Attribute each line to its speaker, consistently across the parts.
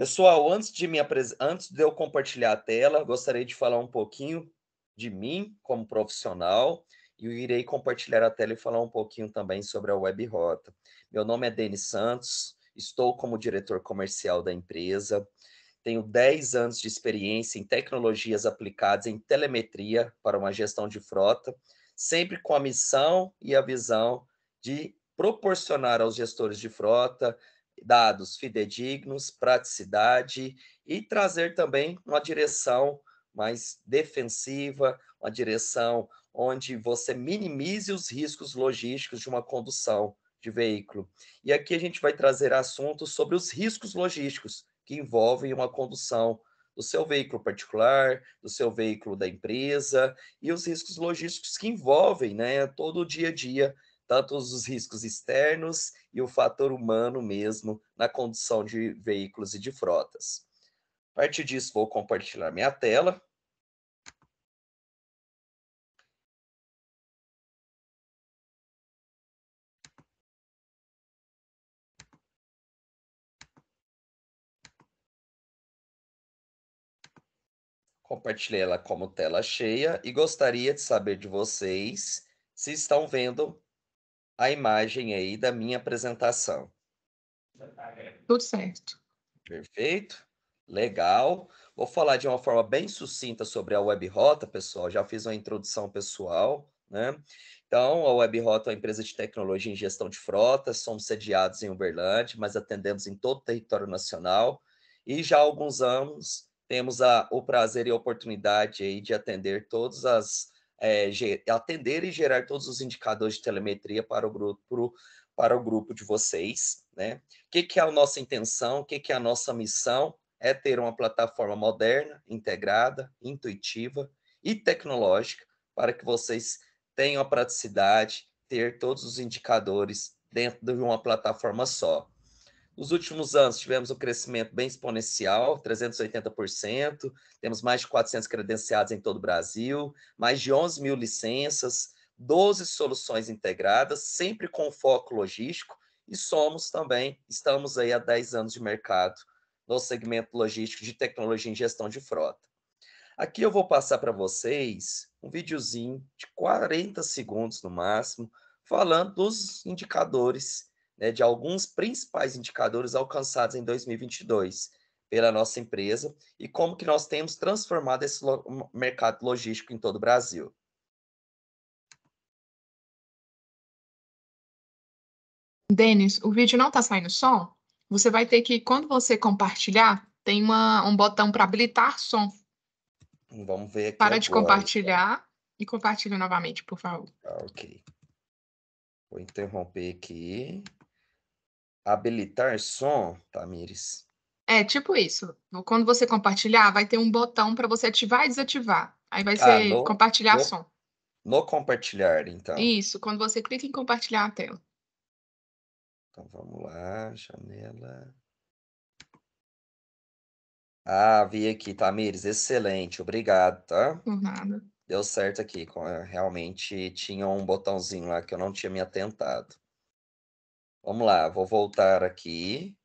Speaker 1: Pessoal, antes de eu compartilhar a tela, gostaria de falar um pouquinho de mim como profissional e eu irei compartilhar a tela e falar um pouquinho também sobre a Web Rota. Meu nome é Denis Santos, estou como diretor comercial da empresa, tenho 10 anos de experiência em tecnologias aplicadas em telemetria para uma gestão de frota, sempre com a missão e a visão de proporcionar aos gestores de frota dados fidedignos, praticidade e trazer também uma direção mais defensiva, uma direção onde você minimize os riscos logísticos de uma condução de veículo. E aqui a gente vai trazer assuntos sobre os riscos logísticos que envolvem uma condução do seu veículo particular, do seu veículo da empresa, e os riscos logísticos que envolvem, né, todo o dia a dia, tanto os riscos externos e o fator humano mesmo na condução de veículos e de frotas. A partir disso, vou compartilhar minha tela. Compartilhei ela como tela cheia e gostaria de saber de vocês se estão vendo a imagem aí da minha apresentação.
Speaker 2: Tudo certo.
Speaker 1: Perfeito, legal. Vou falar de uma forma bem sucinta sobre a Web Rota, pessoal. Já fiz uma introdução pessoal, né? Então, a Web Rota é uma empresa de tecnologia em gestão de frotas. Somos sediados em Uberlândia, mas atendemos em todo o território nacional. E já há alguns anos temos o prazer e a oportunidade aí de atender atender e gerar todos os indicadores de telemetria para o grupo de vocês, né? Que é a nossa intenção, o que é a nossa missão? É ter uma plataforma moderna, integrada, intuitiva e tecnológica para que vocês tenham a praticidade, ter todos os indicadores dentro de uma plataforma só. Nos últimos anos, tivemos um crescimento bem exponencial, 380%, temos mais de 400 credenciados em todo o Brasil, mais de 11 mil licenças, 12 soluções integradas, sempre com foco logístico, e estamos aí há 10 anos de mercado no segmento logístico de tecnologia em gestão de frota. Aqui eu vou passar para vocês um videozinho de 40 segundos no máximo, falando dos indicadores, né, de alguns principais indicadores alcançados em 2022 pela nossa empresa e como que nós temos transformado esse mercado logístico em todo o Brasil.
Speaker 2: Denis, o vídeo não está saindo som? Você vai ter que, quando você compartilhar, tem um botão para habilitar som.
Speaker 1: Vamos ver aqui
Speaker 2: Para de
Speaker 1: agora.
Speaker 2: compartilhar e compartilha novamente, por favor.
Speaker 1: Ok. Vou interromper aqui. Habilitar som, Tamires.
Speaker 2: É tipo isso. Quando você compartilhar, vai ter um botão para você ativar e desativar. Aí vai ser compartilhar
Speaker 1: No,
Speaker 2: som.
Speaker 1: no compartilhar, então.
Speaker 2: Isso, quando você clica em compartilhar a tela.
Speaker 1: Então vamos lá, janela. Ah, vi aqui, Tamires, excelente, obrigado, tá?
Speaker 2: Por nada.
Speaker 1: Deu certo aqui, realmente tinha um botãozinho lá que eu não tinha me atentado. Vamos lá, vou voltar aqui.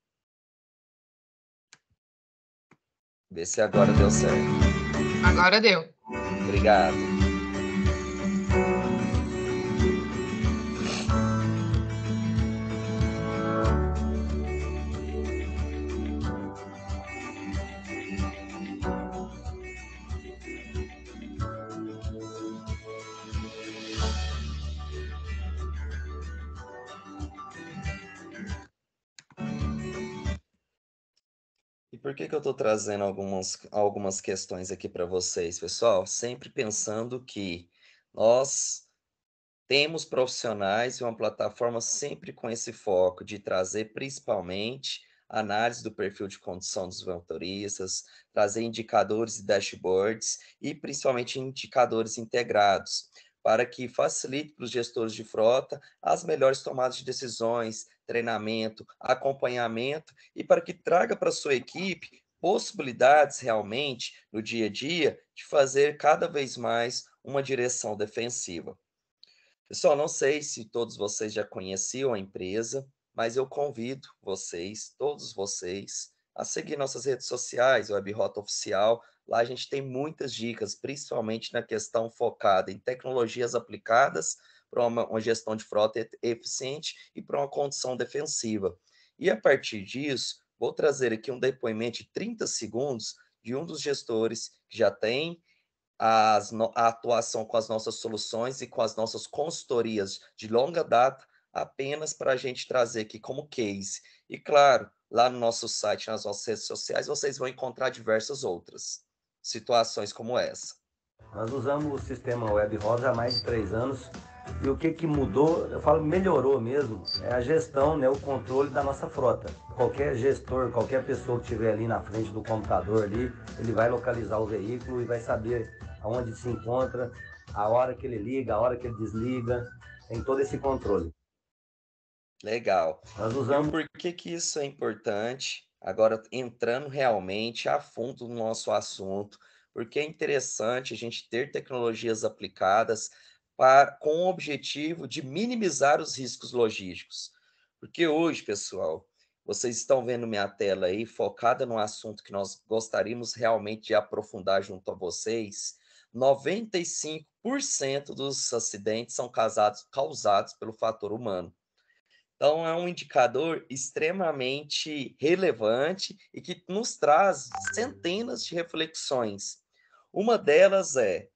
Speaker 1: Ver se agora deu certo.
Speaker 2: Agora deu.
Speaker 1: Obrigado. E por que eu estou trazendo algumas questões aqui para vocês, pessoal? Sempre pensando que nós temos profissionais e uma plataforma sempre com esse foco de trazer principalmente análise do perfil de condução dos motoristas, trazer indicadores e dashboards e principalmente indicadores integrados, para que facilite para os gestores de frota as melhores tomadas de decisões, treinamento, acompanhamento e para que traga para a sua equipe possibilidades realmente no dia a dia de fazer cada vez mais uma direção defensiva. Pessoal, não sei se todos vocês já conheciam a empresa, mas eu convido vocês, todos vocês, a seguir nossas redes sociais, Web Rota Oficial. Lá a gente tem muitas dicas, principalmente na questão focada em tecnologias aplicadas para uma gestão de frota eficiente e para uma condução defensiva. E a partir disso, vou trazer aqui um depoimento de 30 segundos de um dos gestores que já tem a atuação com as nossas soluções e com as nossas consultorias de longa data, apenas para a gente trazer aqui como case. E claro, lá no nosso site, nas nossas redes sociais, vocês vão encontrar diversas outras situações como essa.
Speaker 3: Nós usamos o sistema Web Rosa há mais de 3 anos e o que mudou, eu falo melhorou mesmo, é a gestão, né, o controle da nossa frota. Qualquer gestor, qualquer pessoa que estiver ali na frente do computador ali, ele vai localizar o veículo e vai saber aonde se encontra, a hora que ele liga, a hora que ele desliga, tem todo esse controle.
Speaker 1: Legal.
Speaker 3: Nós usamos...
Speaker 1: E por que isso é importante? Agora, entrando realmente a fundo no nosso assunto, porque é interessante a gente ter tecnologias aplicadas com o objetivo de minimizar os riscos logísticos. Porque hoje, pessoal, vocês estão vendo minha tela aí, focada no assunto que nós gostaríamos realmente de aprofundar junto a vocês. 95% dos acidentes são causados pelo fator humano. Então, é um indicador extremamente relevante e que nos traz centenas de reflexões. Uma delas é,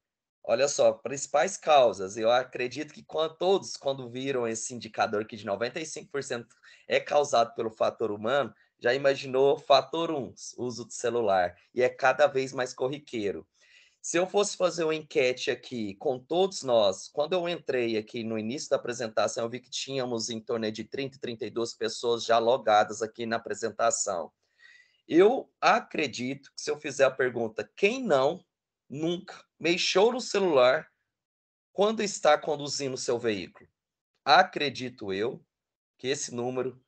Speaker 1: olha só, principais causas. Eu acredito que quando viram esse indicador que de 95% é causado pelo fator humano, já imaginou fator 1, uso do celular, e é cada vez mais corriqueiro. Se eu fosse fazer uma enquete aqui com todos nós, quando eu entrei aqui no início da apresentação, eu vi que tínhamos em torno de 30, 32 pessoas já logadas aqui na apresentação. Eu acredito que se eu fizer a pergunta, quem não, nunca, mexeu no celular quando está conduzindo o seu veículo? Acredito eu que esse número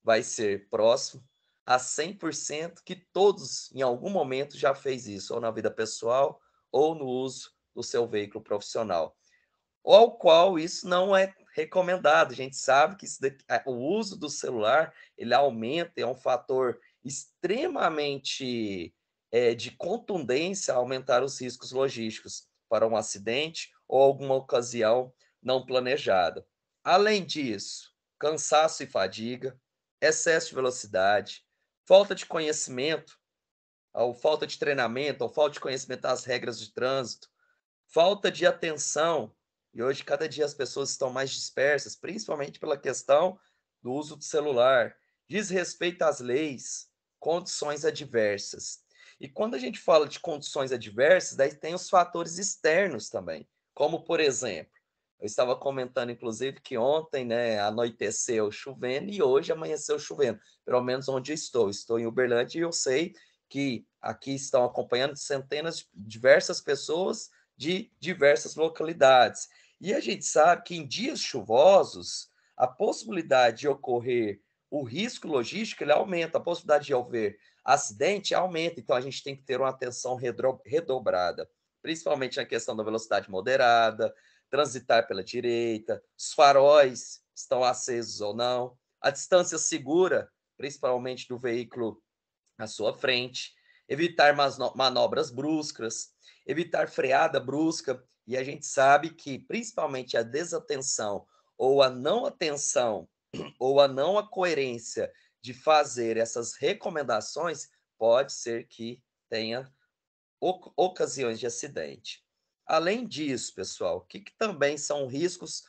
Speaker 1: vai ser próximo a 100% que todos, em algum momento, já fez isso, ou na vida pessoal, ou no uso do seu veículo profissional. Ao qual isso não é recomendado. A gente sabe que o uso do celular, ele aumenta, é um fator extremamente de contundência a aumentar os riscos logísticos para um acidente ou alguma ocasião não planejada. Além disso, cansaço e fadiga, excesso de velocidade, falta de conhecimento, ou falta de treinamento, ou falta de conhecimento das regras de trânsito, falta de atenção, e hoje cada dia as pessoas estão mais dispersas, principalmente pela questão do uso do celular, desrespeito às leis, condições adversas. E quando a gente fala de condições adversas, daí tem os fatores externos também, como por exemplo, eu estava comentando, inclusive, que ontem, né, anoiteceu chovendo e hoje amanheceu chovendo, pelo menos onde eu estou. Estou em Uberlândia e eu sei que aqui estão acompanhando centenas de diversas pessoas de diversas localidades. E a gente sabe que em dias chuvosos, a possibilidade de ocorrer o risco logístico ele aumenta, a possibilidade de haver acidente aumenta, então a gente tem que ter uma atenção redobrada, principalmente na questão da velocidade moderada, transitar pela direita, os faróis estão acesos ou não, a distância segura, principalmente do veículo à sua frente, evitar manobras bruscas, evitar freada brusca, e a gente sabe que principalmente a desatenção ou a não atenção ou a não coerência de fazer essas recomendações pode ser que tenha ocasiões de acidente. Além disso, pessoal, o que também são riscos,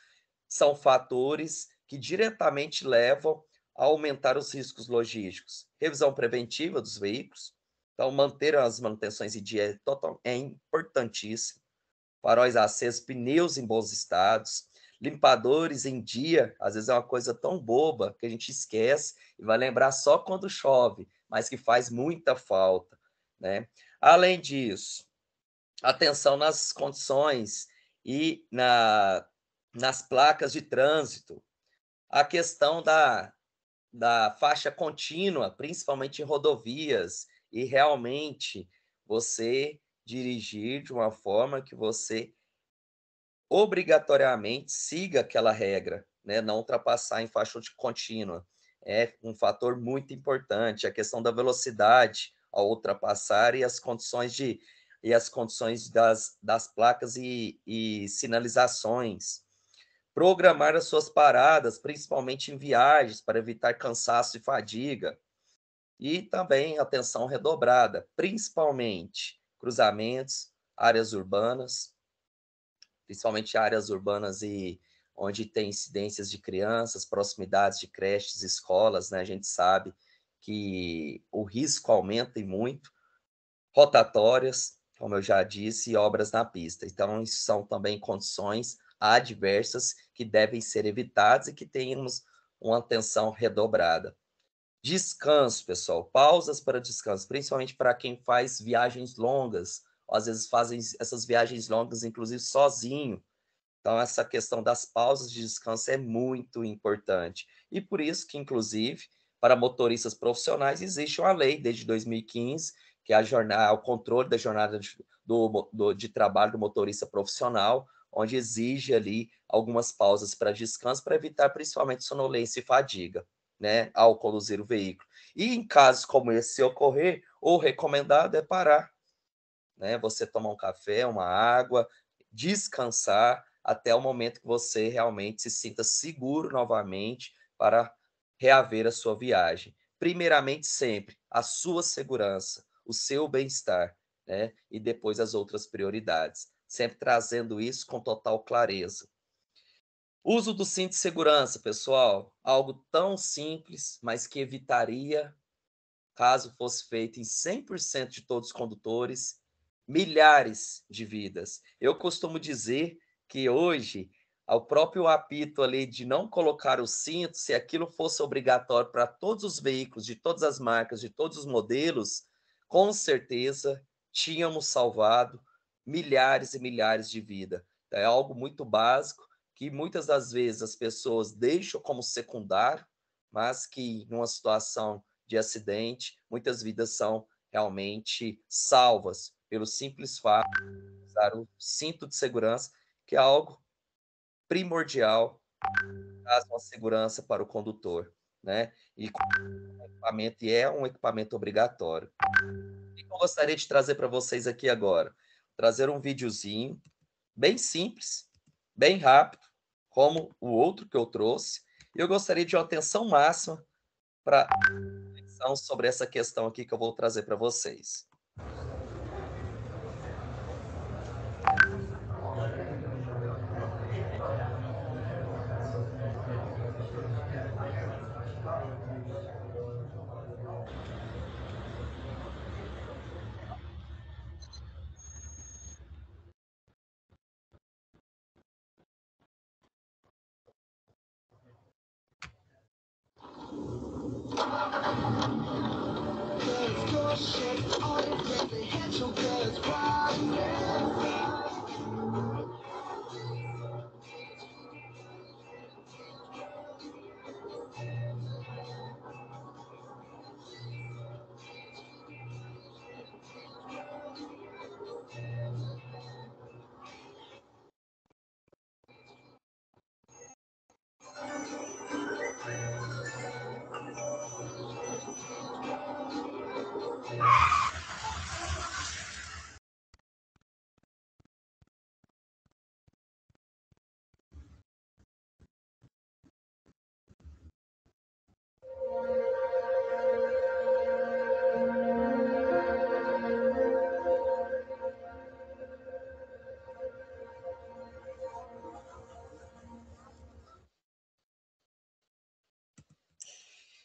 Speaker 1: são fatores que diretamente levam a aumentar os riscos logísticos. Revisão preventiva dos veículos, então manter as manutenções em dia é importantíssimo. Faróis acesos, pneus em bons estados, limpadores em dia, às vezes é uma coisa tão boba que a gente esquece e vai lembrar só quando chove, mas que faz muita falta, né? Além disso, atenção nas condições e nas placas de trânsito, a questão da faixa contínua, principalmente em rodovias, e realmente você dirigir de uma forma que você obrigatoriamente siga aquela regra, né? Não ultrapassar em faixa contínua. é um fator muito importante, a questão da velocidade ao ultrapassar e as condições das placas e sinalizações. Programar as suas paradas, principalmente em viagens, para evitar cansaço e fadiga. E também atenção redobrada, principalmente cruzamentos, áreas urbanas, principalmente áreas urbanas e onde tem incidências de crianças, proximidades de creches, escolas, né? A gente sabe que o risco aumenta e muito. Rotatórias, como eu já disse, e obras na pista. Então, isso são também condições adversas que devem ser evitadas e que tenhamos uma atenção redobrada. Descanso, pessoal, pausas para descanso, principalmente para quem faz viagens longas, ou às vezes fazem essas viagens longas, inclusive sozinho. Então, essa questão das pausas de descanso é muito importante. E por isso que, inclusive, para motoristas profissionais, existe uma lei desde 2015, que é o controle da jornada de trabalho do motorista profissional, onde exige ali algumas pausas para descanso, para evitar principalmente sonolência e fadiga, né, ao conduzir o veículo. E em casos como esse, se ocorrer, o recomendado é parar, né, você tomar um café, uma água, descansar até o momento que você realmente se sinta seguro novamente para reaver a sua viagem. Primeiramente, sempre, a sua segurança, o seu bem-estar, né? E depois as outras prioridades. Sempre trazendo isso com total clareza. Uso do cinto de segurança, pessoal. Algo tão simples, mas que evitaria, caso fosse feito em 100% de todos os condutores, milhares de vidas. Eu costumo dizer que hoje, ao próprio apito ali de não colocar o cinto, se aquilo fosse obrigatório para todos os veículos, de todas as marcas, de todos os modelos, com certeza tínhamos salvado milhares e milhares de vidas. É algo muito básico que muitas das vezes as pessoas deixam como secundário, mas que numa situação de acidente, muitas vidas são realmente salvas pelo simples fato de usar o cinto de segurança, que é algo primordial, traz uma segurança para o condutor, né? E é um equipamento obrigatório. O que eu gostaria de trazer para vocês aqui agora? Trazer um videozinho bem simples, bem rápido, como o outro que eu trouxe. E eu gostaria de uma atenção máxima para reflexão sobre essa questão aqui que eu vou trazer para vocês.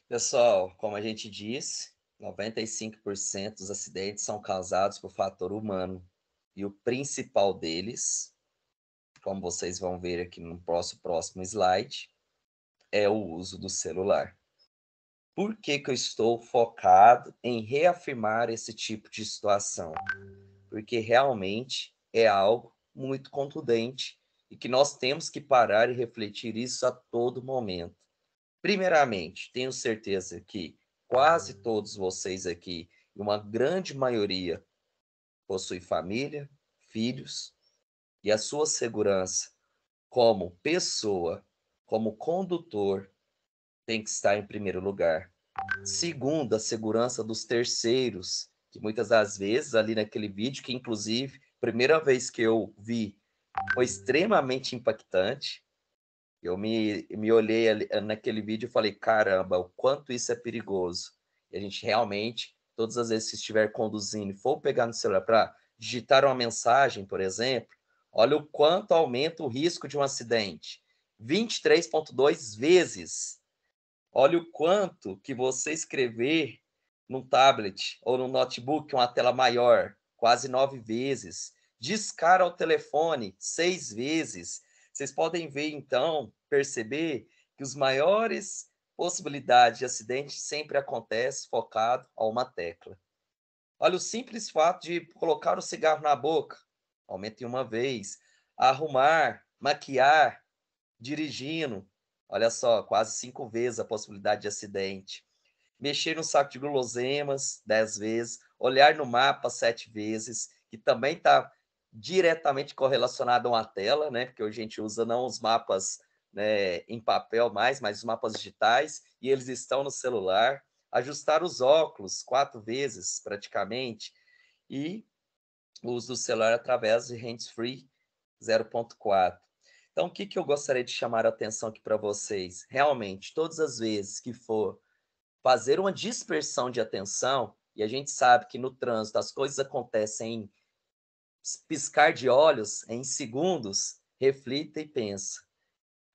Speaker 1: Pessoal, como a gente disse, 95% dos acidentes são causados por fator humano. E o principal deles, como vocês vão ver aqui no próximo slide, é o uso do celular. Por que que eu estou focado em reafirmar esse tipo de situação? Porque realmente é algo muito contundente e que nós temos que parar e refletir isso a todo momento. Primeiramente, tenho certeza que quase todos vocês aqui, uma grande maioria, possui família, filhos, e a sua segurança como pessoa, como condutor, tem que estar em primeiro lugar. Segundo, a segurança dos terceiros, que muitas das vezes, ali naquele vídeo, que inclusive, primeira vez que eu vi, foi extremamente impactante. Eu me olhei ali, naquele vídeo e falei, caramba, o quanto isso é perigoso. E a gente realmente, todas as vezes que estiver conduzindo e for pegar no celular para digitar uma mensagem, por exemplo, olha o quanto aumenta o risco de um acidente. 23,2 vezes. Olha o quanto que você escrever num tablet ou num notebook, uma tela maior, quase 9 vezes. Discar ao telefone, 6 vezes. Vocês podem ver, então, perceber que os maiores possibilidades de acidente sempre acontecem focado a uma tecla. Olha o simples fato de colocar o cigarro na boca, aumenta em uma vez. Arrumar, maquiar, dirigindo, olha só, quase 5 vezes a possibilidade de acidente. Mexer no saco de guloseimas, 10 vezes. Olhar no mapa, 7 vezes, que também está diretamente correlacionado a uma tela, né? Porque hoje a gente usa não os mapas, né, em papel mais, mas os mapas digitais, e eles estão no celular. Ajustar os óculos, 4 vezes, praticamente. E o uso do celular através de hands-free 0.4. Então, o que eu gostaria de chamar a atenção aqui para vocês? Realmente, todas as vezes que for fazer uma dispersão de atenção, e a gente sabe que no trânsito as coisas acontecem em piscar de olhos, em segundos, reflita e pensa.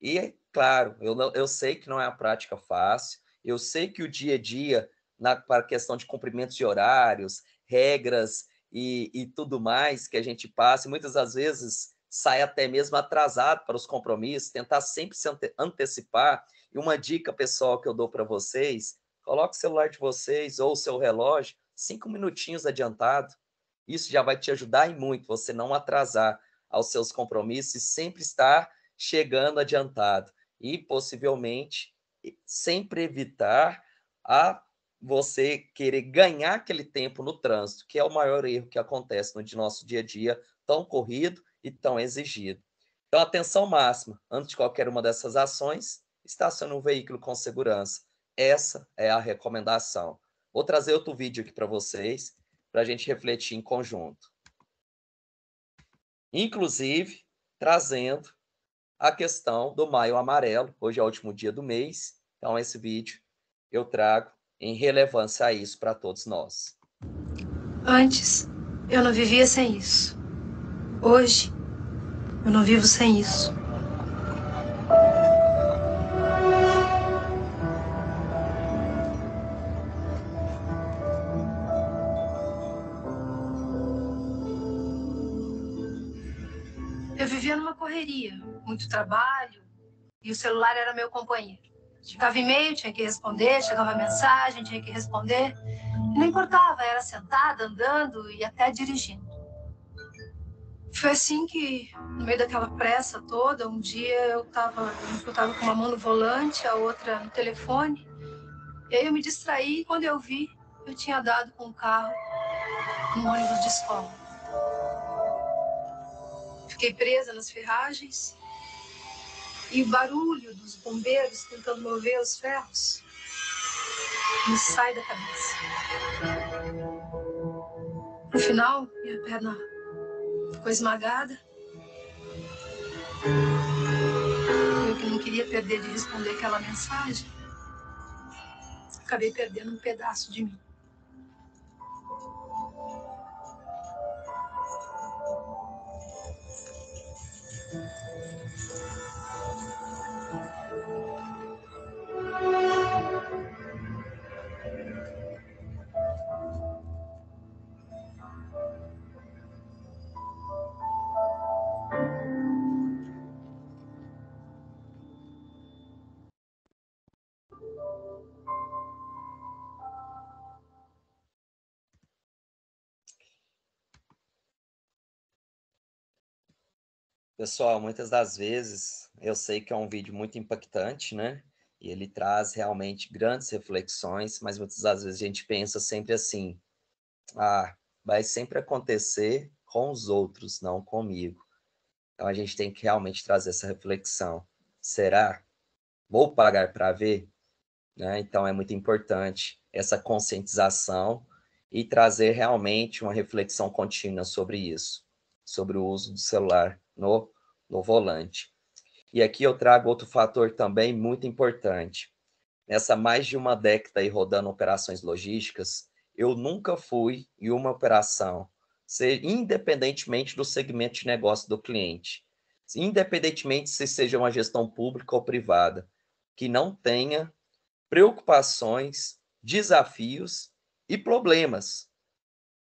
Speaker 1: E, claro, eu sei que não é uma prática fácil, eu sei que o dia a dia, para a questão de cumprimentos de horários, regras e tudo mais que a gente passa, e muitas das vezes sai até mesmo atrasado para os compromissos, tentar sempre se antecipar. E uma dica, pessoal, que eu dou para vocês, coloque o celular de vocês ou o seu relógio 5 minutinhos adiantado. Isso já vai te ajudar e muito, você não atrasar aos seus compromissos e sempre estar chegando adiantado. E, possivelmente, sempre evitar a você querer ganhar aquele tempo no trânsito, que é o maior erro que acontece no nosso dia a dia, tão corrido e tão exigido. Então, atenção máxima, antes de qualquer uma dessas ações, estacione um veículo com segurança. Essa é a recomendação. Vou trazer outro vídeo aqui para vocês, para a gente refletir em conjunto. Inclusive, trazendo a questão do Maio Amarelo. Hoje é o último dia do mês, então esse vídeo eu trago em relevância a isso para todos nós.
Speaker 4: Antes, eu não vivia sem isso. Hoje, eu não vivo sem isso. Eu vivia numa correria, muito trabalho, e o celular era meu companheiro. Chegava e-mail, tinha que responder, chegava mensagem, tinha que responder. E não importava, era sentada, andando e até dirigindo. Foi assim que, no meio daquela pressa toda, um dia eu tava com uma mão no volante, a outra no telefone. E aí eu me distraí e quando eu vi, eu tinha dado com o carro no ônibus de escola. Fiquei presa nas ferragens e o barulho dos bombeiros tentando mover os ferros me sai da cabeça. No final, minha perna ficou esmagada. Eu que não queria perder de responder aquela mensagem, acabei perdendo um pedaço de mim.
Speaker 1: Pessoal, muitas das vezes eu sei que é um vídeo muito impactante, né? E ele traz realmente grandes reflexões, mas muitas das vezes a gente pensa sempre assim: ah, vai sempre acontecer com os outros, não comigo. Então a gente tem que realmente trazer essa reflexão. Será? Vou pagar para ver? né? Então, é muito importante essa conscientização e trazer realmente uma reflexão contínua sobre isso, sobre o uso do celular no volante. E aqui eu trago outro fator também muito importante. Nessa mais de uma década aí rodando operações logísticas, eu nunca fui em uma operação, independentemente do segmento de negócio do cliente, independentemente se seja uma gestão pública ou privada, que não tenha preocupações, desafios e problemas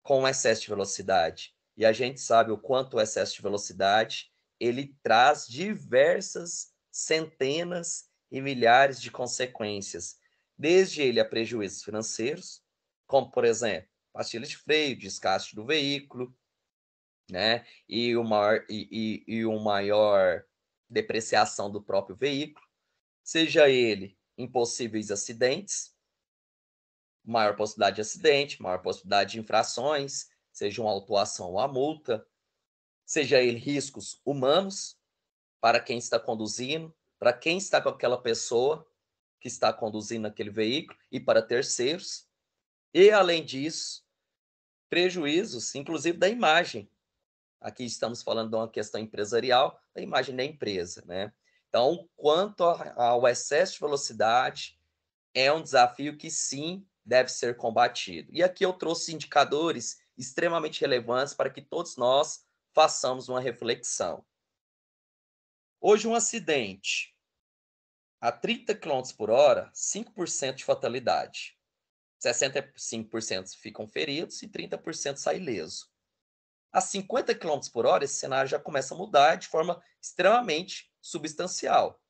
Speaker 1: com o excesso de velocidade. E a gente sabe o quanto o excesso de velocidade ele traz diversas centenas e milhares de consequências, desde ele a prejuízos financeiros, como, por exemplo, pastilha de freio, desgaste do veículo, né? E o maior depreciação do próprio veículo, seja ele em possíveis acidentes, maior possibilidade de acidente, maior possibilidade de infrações, seja uma autuação ou uma multa, seja ele riscos humanos para quem está conduzindo, para quem está com aquela pessoa que está conduzindo aquele veículo e para terceiros. E, além disso, prejuízos, inclusive da imagem. Aqui estamos falando de uma questão empresarial, da imagem da empresa, né? Então, quanto ao excesso de velocidade, é um desafio que, sim, deve ser combatido. E aqui eu trouxe indicadores extremamente relevantes para que todos nós façamos uma reflexão. Hoje, um acidente a 30 km por hora, 5% de fatalidade. 65% ficam feridos e 30% sai ileso. A 50 km por hora, esse cenário já começa a mudar de forma extremamente substancial.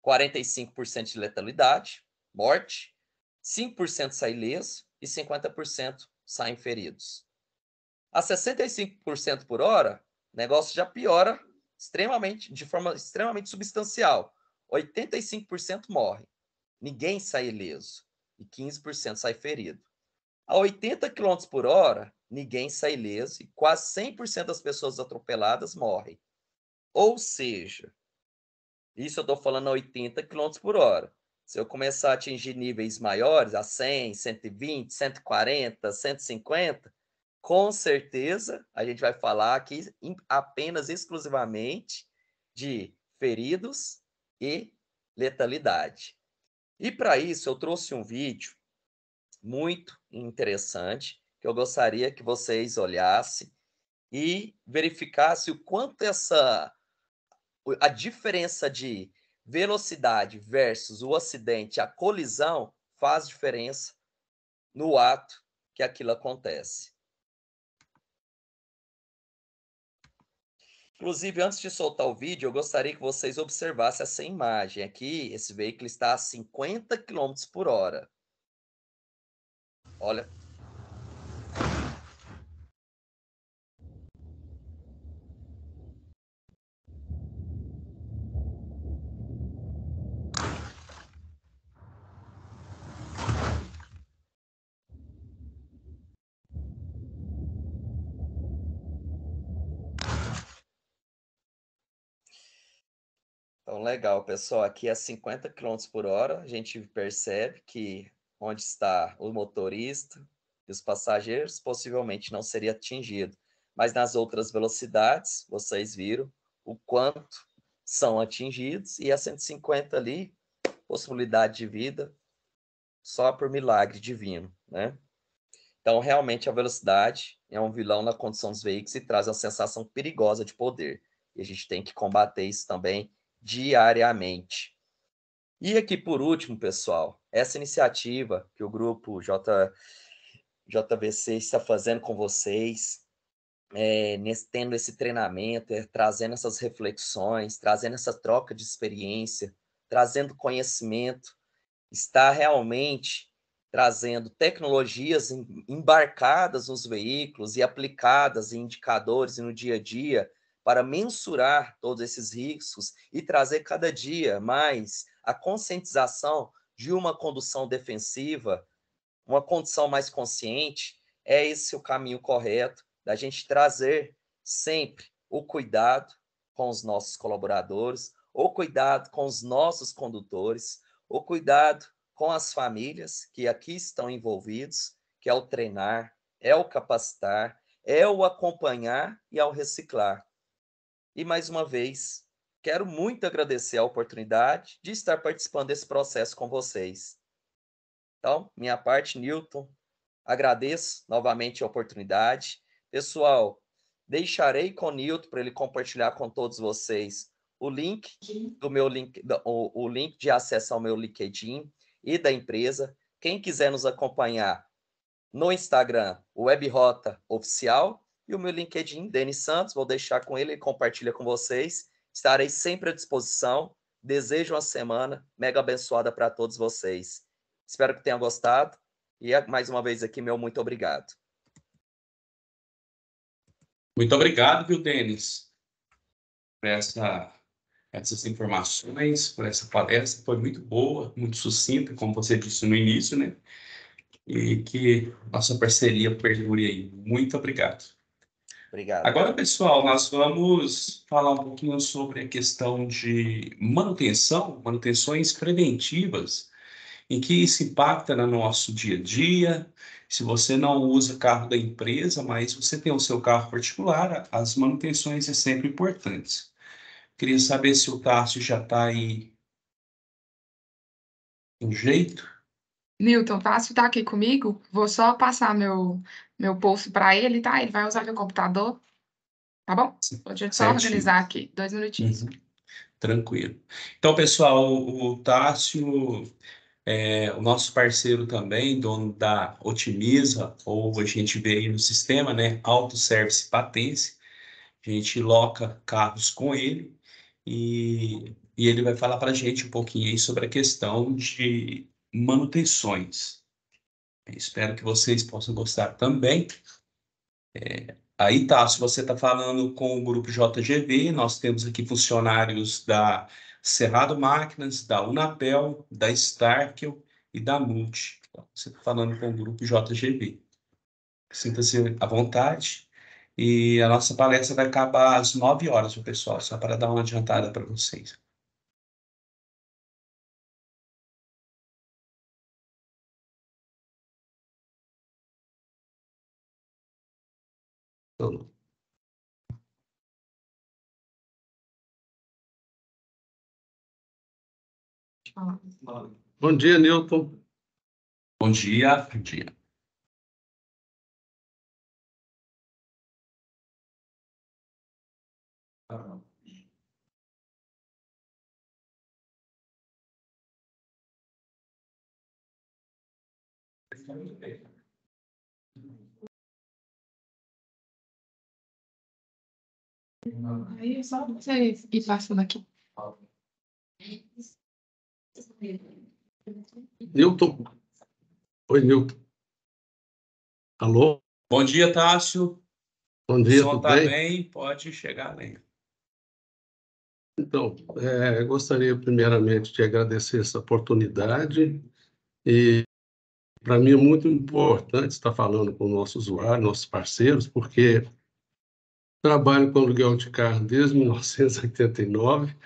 Speaker 1: 45% de letalidade, morte, 5% sai ileso e 50% saem feridos. A 65% por hora, o negócio já piora de forma extremamente substancial. 85% morre, ninguém sai ileso e 15% sai ferido. A 80 km por hora, ninguém sai ileso e quase 100% das pessoas atropeladas morrem. Ou seja, isso eu estou falando a 80 km por hora. Se eu começar a atingir níveis maiores, a 100, 120, 140, 150, com certeza a gente vai falar aqui apenas exclusivamente de feridos e letalidade. E para isso eu trouxe um vídeo muito interessante que eu gostaria que vocês olhassem e verificassem o quanto a diferença de velocidade versus o acidente, a colisão, faz diferença no ato que aquilo acontece. Inclusive, antes de soltar o vídeo, eu gostaria que vocês observassem essa imagem aqui. Esse veículo está a 50 km por hora. Olha. Então, legal, pessoal. Aqui é 50 km por hora. A gente percebe que onde está o motorista e os passageiros possivelmente não seria atingido. Mas nas outras velocidades, vocês viram o quanto são atingidos. E a 150 ali, possibilidade de vida só por milagre divino, né? Então, realmente, a velocidade é um vilão na condução dos veículos e traz uma sensação perigosa de poder. E a gente tem que combater isso também diariamente. E aqui, por último, pessoal, essa iniciativa que o grupo JVC está fazendo com vocês, tendo esse treinamento, trazendo essas reflexões, trazendo essa troca de experiência, trazendo conhecimento, está realmente trazendo tecnologias embarcadas nos veículos e aplicadas em indicadores e no dia a dia para mensurar todos esses riscos e trazer cada dia mais a conscientização de uma condução defensiva, uma condução mais consciente. É esse o caminho correto da gente trazer sempre o cuidado com os nossos colaboradores, o cuidado com os nossos condutores, o cuidado com as famílias que aqui estão envolvidos, que é o treinar, é o capacitar, é o acompanhar e ao reciclar. E, mais uma vez, quero muito agradecer a oportunidade de estar participando desse processo com vocês. Então, minha parte, Newton, agradeço novamente a oportunidade. Pessoal, deixarei com o Newton para ele compartilhar com todos vocês o link o link de acesso ao meu LinkedIn e da empresa. Quem quiser nos acompanhar no Instagram, WebRota Oficial, e o meu LinkedIn, Denis Santos, vou deixar com ele compartilha com vocês. Estarei sempre à disposição. Desejo uma semana mega abençoada para todos vocês. Espero que tenham gostado. E mais uma vez aqui, meu muito obrigado.
Speaker 5: Muito obrigado, viu, Denis, por essas informações, por essa palestra. Foi muito boa, muito sucinta, como você disse no início, né? E que nossa parceria perdure aí. Muito obrigado.
Speaker 1: Obrigado.
Speaker 5: Agora, pessoal, nós vamos falar um pouquinho sobre a questão de manutenções preventivas, em que isso impacta no nosso dia a dia. Se você não usa carro da empresa, mas você tem o seu carro particular, as manutenções são sempre importantes. Queria saber se o Tássio já está aí um jeito.
Speaker 2: Newton, Tássio tá aqui comigo. Vou só passar meu post para ele, tá? Ele vai usar meu computador. Tá bom? Deixa eu só organizar aqui. 2 minutinhos.
Speaker 5: Tranquilo. Então, pessoal, o Tássio é o nosso parceiro também, dono da Otimiza, ou a gente vê aí no sistema, né? Autoservice Patente. A gente loca carros com ele e ele vai falar para a gente um pouquinho aí sobre a questão de manutenções. Espero que vocês possam gostar também. Aí, tá, se você está falando com o grupo JGV, nós temos aqui funcionários da Cerrado Máquinas, da Unapel, da Starkel e da Multi. Então, você está falando com o grupo JGV. Sinta-se à vontade. E a nossa palestra vai acabar às 9 horas, viu, pessoal? Só para dar uma adiantada para vocês.
Speaker 6: Bom dia, Newton.
Speaker 5: Bom dia, bom dia.
Speaker 2: Aí é só você ir passando aqui.
Speaker 6: Newton. Oi, Newton. Alô?
Speaker 5: Bom dia, Tássio.
Speaker 6: Bom dia,
Speaker 5: o som
Speaker 6: tudo
Speaker 5: tá
Speaker 6: bem?
Speaker 5: bem? Pode chegar além.
Speaker 6: Então, gostaria primeiramente de agradecer essa oportunidade e para mim é muito importante estar falando com o nosso usuário, nossos parceiros, porque trabalho com aluguel de carro desde 1989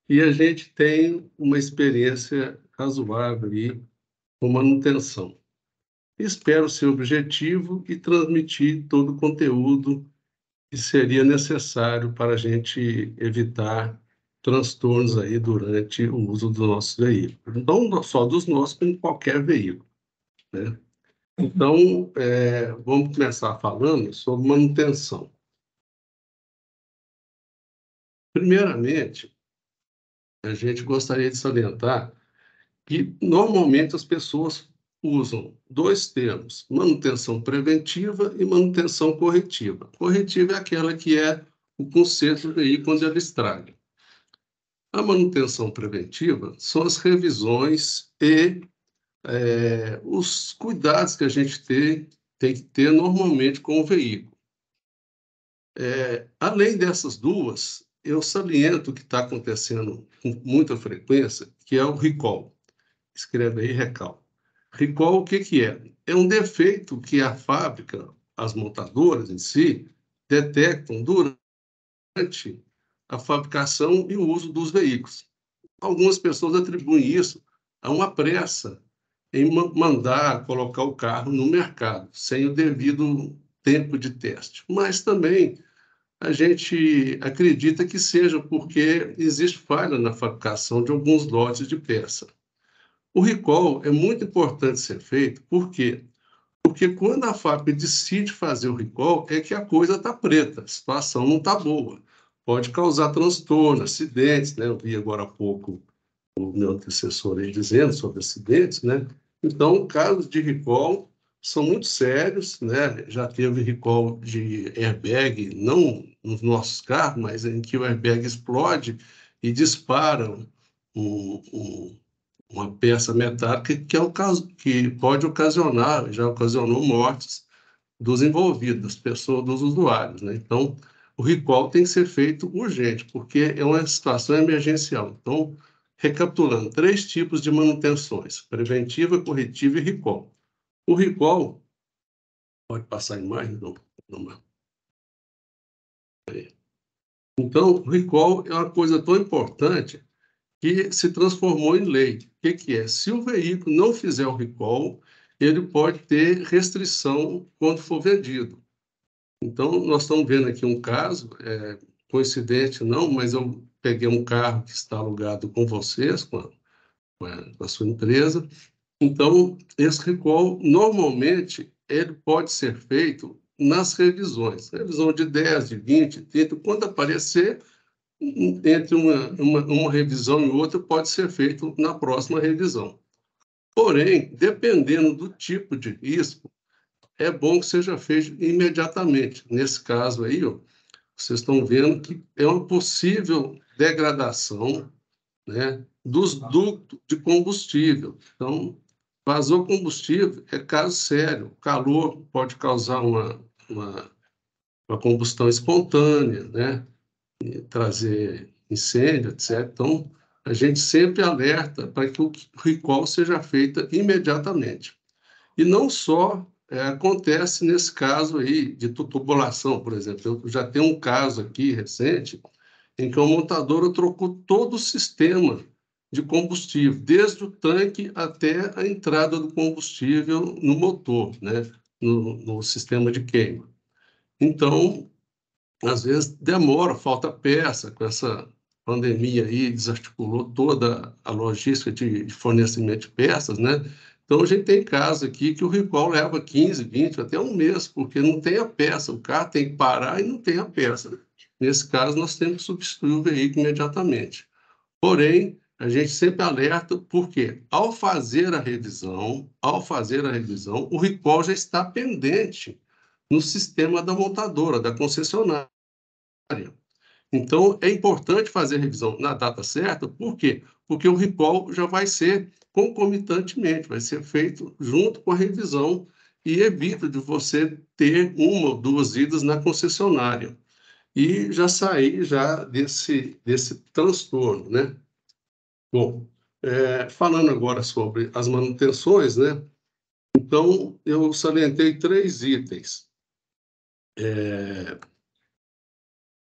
Speaker 6: e a gente tem uma experiência razoável aí com manutenção. Espero ser objetivo e transmitir todo o conteúdo que seria necessário para a gente evitar transtornos aí durante o uso dos nossos veículos. Não só dos nossos, como qualquer veículo, né? Então, vamos começar falando sobre manutenção. Primeiramente, a gente gostaria de salientar que, normalmente, as pessoas usam 2 termos, manutenção preventiva e manutenção corretiva. Corretiva é aquela que é o conserto do veículo quando ele estraga. A manutenção preventiva são as revisões e os cuidados que a gente tem que ter normalmente com o veículo. Além dessas duas, eu saliento o que está acontecendo com muita frequência, que é o recall. Escreve aí recall. Recall, o que é? É um defeito que a fábrica, as montadoras em si, detectam durante a fabricação e o uso dos veículos. Algumas pessoas atribuem isso a uma pressa em mandar colocar o carro no mercado, sem o devido tempo de teste. Mas também a gente acredita que seja porque existe falha na fabricação de alguns lotes de peça. O recall é muito importante ser feito, por quê? Porque quando a fábrica decide fazer o recall, é que a coisa está preta, a situação não está boa. Pode causar transtorno, acidentes, né? Eu vi agora há pouco o meu antecessor aí dizendo sobre acidentes, né? Então, casos de recall são muito sérios, né? Já teve recall de airbag, não nos nossos carros, mas em que o airbag explode e dispara uma peça metálica que é o caso que pode ocasionar, já ocasionou mortes dos envolvidos, das pessoas, dos usuários, né? Então, o recall tem que ser feito urgente, porque é uma situação emergencial. Então, recapitulando, 3 tipos de manutenções: preventiva, corretiva e recall. O recall, pode passar a imagem? Não. Então, o recall é uma coisa tão importante que se transformou em lei. O que é? Se o veículo não fizer o recall, ele pode ter restrição quando for vendido. Então, nós estamos vendo aqui um caso, coincidente não, mas eu peguei um carro que está alugado com vocês, com a sua empresa. Então, esse recall, normalmente, ele pode ser feito nas revisões. Revisão de 10, de 20, 30, quando aparecer, entre uma revisão e outra, pode ser feito na próxima revisão. Porém, dependendo do tipo de risco, é bom que seja feito imediatamente. Nesse caso aí, ó, vocês estão vendo que é uma possível degradação, né, dos ductos de combustível. Então, vazou combustível é caso sério. O calor pode causar uma combustão espontânea, né, e trazer incêndio, etc. Então, a gente sempre alerta para que o recall seja feito imediatamente. E não só acontece nesse caso aí de tubulação, por exemplo. Eu já tenho um caso aqui recente em que a montadora trocou todo o sistema de combustível, desde o tanque até a entrada do combustível no motor, né? no sistema de queima. Então, às vezes demora, falta peça, com essa pandemia aí, desarticulou toda a logística de fornecimento de peças, né? Então, a gente tem casos aqui que o recall leva 15, 20, até um mês, porque não tem a peça, o carro tem que parar e não tem a peça. Nesse caso, nós temos que substituir o veículo imediatamente. Porém, a gente sempre alerta, porque ao fazer a revisão, o recall já está pendente no sistema da montadora, da concessionária. Então, é importante fazer a revisão na data certa, por quê? Porque o recall já vai ser concomitantemente, vai ser feito junto com a revisão e evita de você ter 1 ou 2 idas na concessionária e já sair já desse transtorno, né? Bom, falando agora sobre as manutenções, né? Então, eu salientei 3 itens.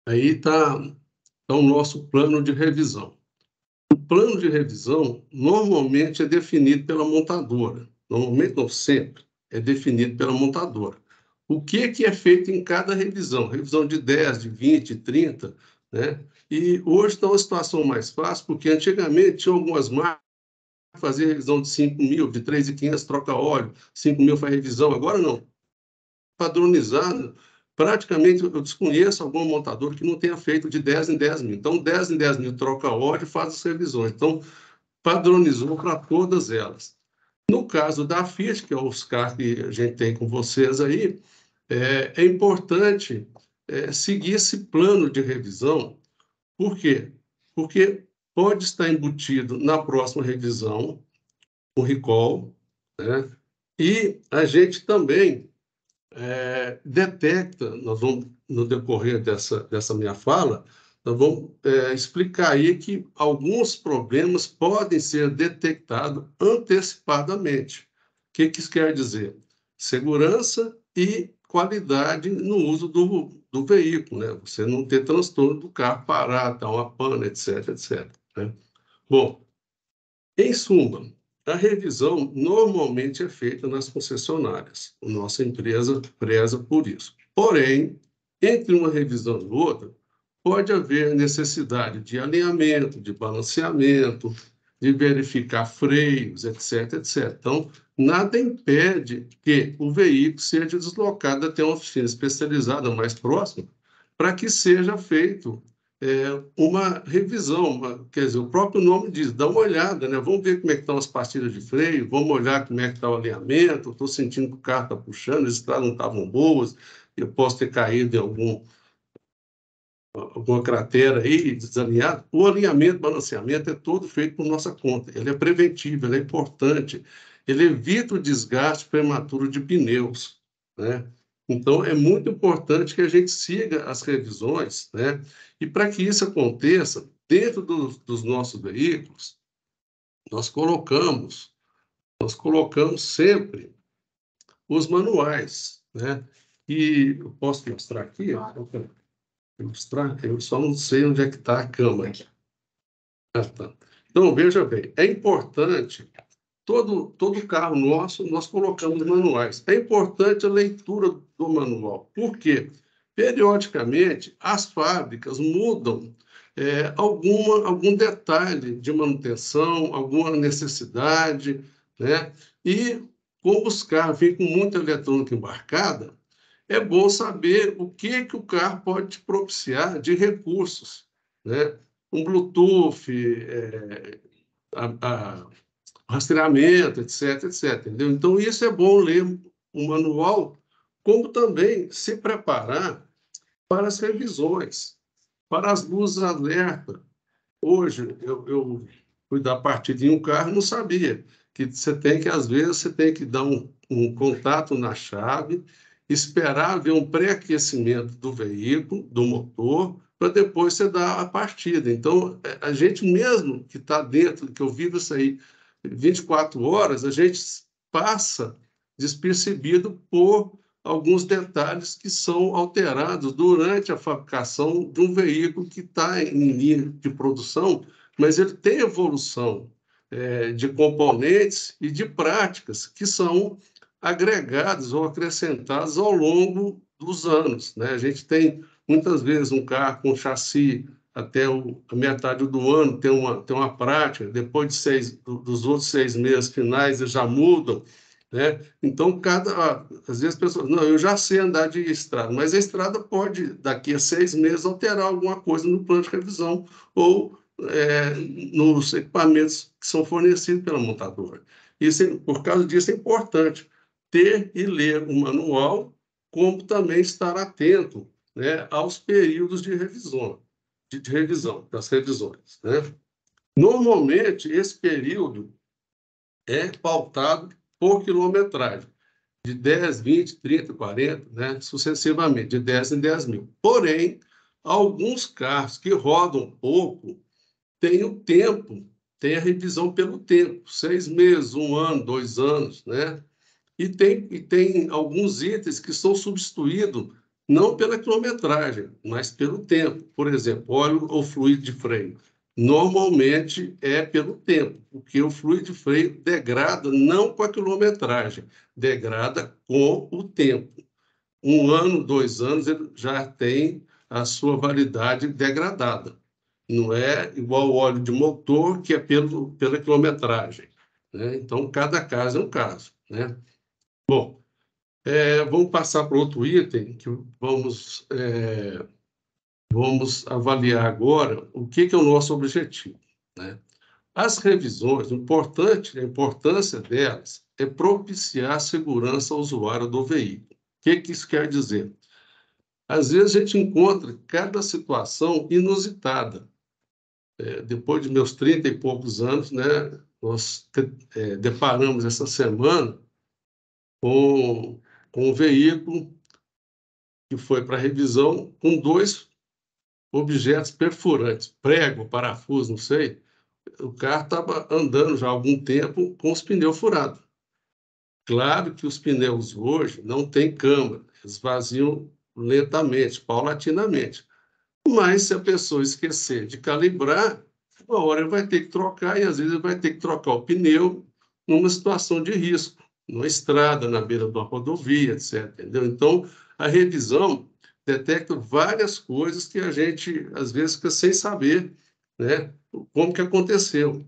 Speaker 6: Aí está o nosso plano de revisão. O plano de revisão normalmente é definido pela montadora. Normalmente, não sempre, é definido pela montadora. O que é feito em cada revisão? Revisão de 10, de 20, 30, né? E hoje está uma situação mais fácil, porque antigamente tinha algumas marcas que faziam revisão de 5 mil, de 3.500 troca óleo, 5 mil faz revisão. Agora não. Padronizado, praticamente eu desconheço algum montador que não tenha feito de 10 em 10 mil. Então, 10 em 10 mil troca óleo e faz as revisões. Então, padronizou para todas elas. No caso da Fiat, que é os carros que a gente tem com vocês aí, é importante seguir esse plano de revisão. Por quê? Porque pode estar embutido na próxima revisão o recall, né? E a gente também detecta, nós vamos, no decorrer dessa minha fala, nós vamos explicar aí que alguns problemas podem ser detectados antecipadamente. O que isso quer dizer? Segurança e qualidade no uso do veículo, né? Você não ter transtorno do carro parar, dar uma pane, etc, etc, né? Bom, em suma, a revisão normalmente é feita nas concessionárias. A nossa empresa preza por isso. Porém, entre uma revisão e outra, pode haver necessidade de alinhamento, de balanceamento, de verificar freios, etc, etc. Então, nada impede que o veículo seja deslocado até uma oficina especializada mais próxima para que seja feito uma revisão, quer dizer, o próprio nome diz, dá uma olhada, né? Vamos ver como é que estão as pastilhas de freio, vamos olhar como é que está o alinhamento, estou sentindo que o carro está puxando, as estradas não estavam boas, eu posso ter caído em alguma cratera aí, desalinhado. O alinhamento, balanceamento é todo feito por nossa conta, ele é preventivo, ele é importante, ele evita o desgaste prematuro de pneus, né? Então, é muito importante que a gente siga as revisões, né? E para que isso aconteça, dentro dos nossos veículos, nós colocamos sempre os manuais, né? E eu posso mostrar aqui, ó, ilustrar, eu só não sei onde é que está a câmera. Ah, tá. Então, veja bem, é importante, todo carro nosso, nós colocamos manuais. É importante a leitura do manual. Por quê? Periodicamente, as fábricas mudam algum detalhe de manutenção, alguma necessidade, né? E, como os carros vêm com muita eletrônica embarcada, é bom saber o que o carro pode te propiciar de recursos, né? Um Bluetooth, rastreamento, etc, etc. Entendeu? Então, isso é bom ler o manual, como também se preparar para as revisões, para as luzes alerta. Hoje, eu fui dar partida em um carro e não sabia que você tem que, às vezes, você tem que dar um contato na chave, esperar ver um pré-aquecimento do veículo, do motor, para depois você dar a partida. Então, a gente mesmo que está dentro, que eu vivo isso aí 24 horas, a gente passa despercebido por alguns detalhes que são alterados durante a fabricação de um veículo que está em linha de produção, mas ele tem evolução de componentes e de práticas que são agregadas ou acrescentadas ao longo dos anos, né? A gente tem, muitas vezes, um carro com chassi até a metade do ano tem uma prática, depois dos outros 6 meses finais eles já mudam, né? Então, às vezes as pessoas, não, eu já sei andar de estrada, mas a estrada pode, daqui a 6 meses, alterar alguma coisa no plano de revisão ou nos equipamentos que são fornecidos pela montadora. Por causa disso, é importante ter e ler o manual, como também estar atento, né, aos períodos de revisão, das revisões, né? Normalmente, esse período é pautado por quilometragem, de 10, 20, 30, 40, né, sucessivamente, de 10 em 10 mil. Porém, alguns carros que rodam pouco têm o tempo, tem a revisão pelo tempo, 6 meses, 1 ano, 2 anos, né? E tem alguns itens que são substituídos não pela quilometragem, mas pelo tempo. Por exemplo, óleo ou fluido de freio. Normalmente é pelo tempo, porque o fluido de freio degrada não com a quilometragem, degrada com o tempo. 1 ano, 2 anos, ele já tem a sua validade degradada. Não é igual o óleo de motor, que é pela quilometragem, né? Então, cada caso é um caso, né? Bom, vamos passar para outro item, que vamos avaliar agora o que é o nosso objetivo, né? As revisões, a importância delas é propiciar segurança ao usuário do veículo. O que isso quer dizer? Às vezes a gente encontra cada situação inusitada. Depois de meus 30 e poucos anos, né, nós deparamos essa semana com um veículo que foi para revisão com 2 objetos perfurantes, prego, parafuso, não sei. O carro estava andando já há algum tempo com os pneus furados. Claro que os pneus hoje não têm câmara, esvaziam lentamente, paulatinamente. Mas se a pessoa esquecer de calibrar, uma hora ele vai ter que trocar e às vezes ele vai ter que trocar o pneu numa situação de risco, numa estrada, na beira de uma rodovia, etc. Entendeu? Então, a revisão detecta várias coisas que a gente, às vezes, fica sem saber, né, como que aconteceu.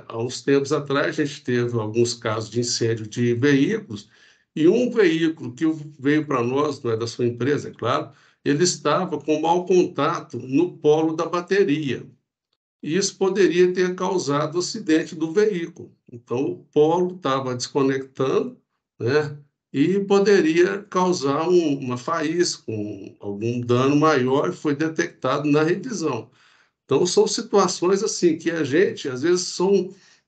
Speaker 6: Há uns tempos atrás, a gente teve alguns casos de incêndio de veículos, e um veículo que veio para nós, não é da sua empresa, é claro, ele estava com mau contato no polo da bateria. E isso poderia ter causado o acidente do veículo. Então, o polo estava desconectando, né? E poderia causar uma faísca, algum dano maior, e foi detectado na revisão. Então, são situações assim que a gente, às vezes,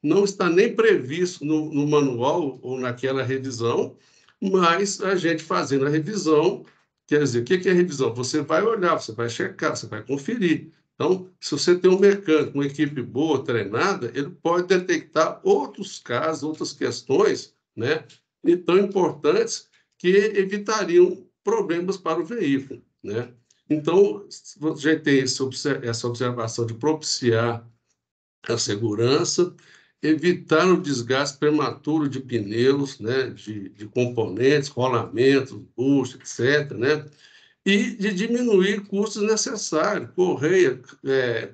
Speaker 6: não está nem previsto no manual ou naquela revisão, mas a gente fazendo a revisão, quer dizer, o que é revisão? Você vai olhar, você vai checar, você vai conferir. Então, se você tem um mecânico, uma equipe boa, treinada, ele pode detectar outros casos, outras questões, né, e tão importantes que evitariam problemas para o veículo, né? Então, você tem essa observação de propiciar a segurança, evitar o desgaste prematuro de pneus, né, de componentes, rolamentos, bucho, etc., né, e de diminuir custos necessários, correia,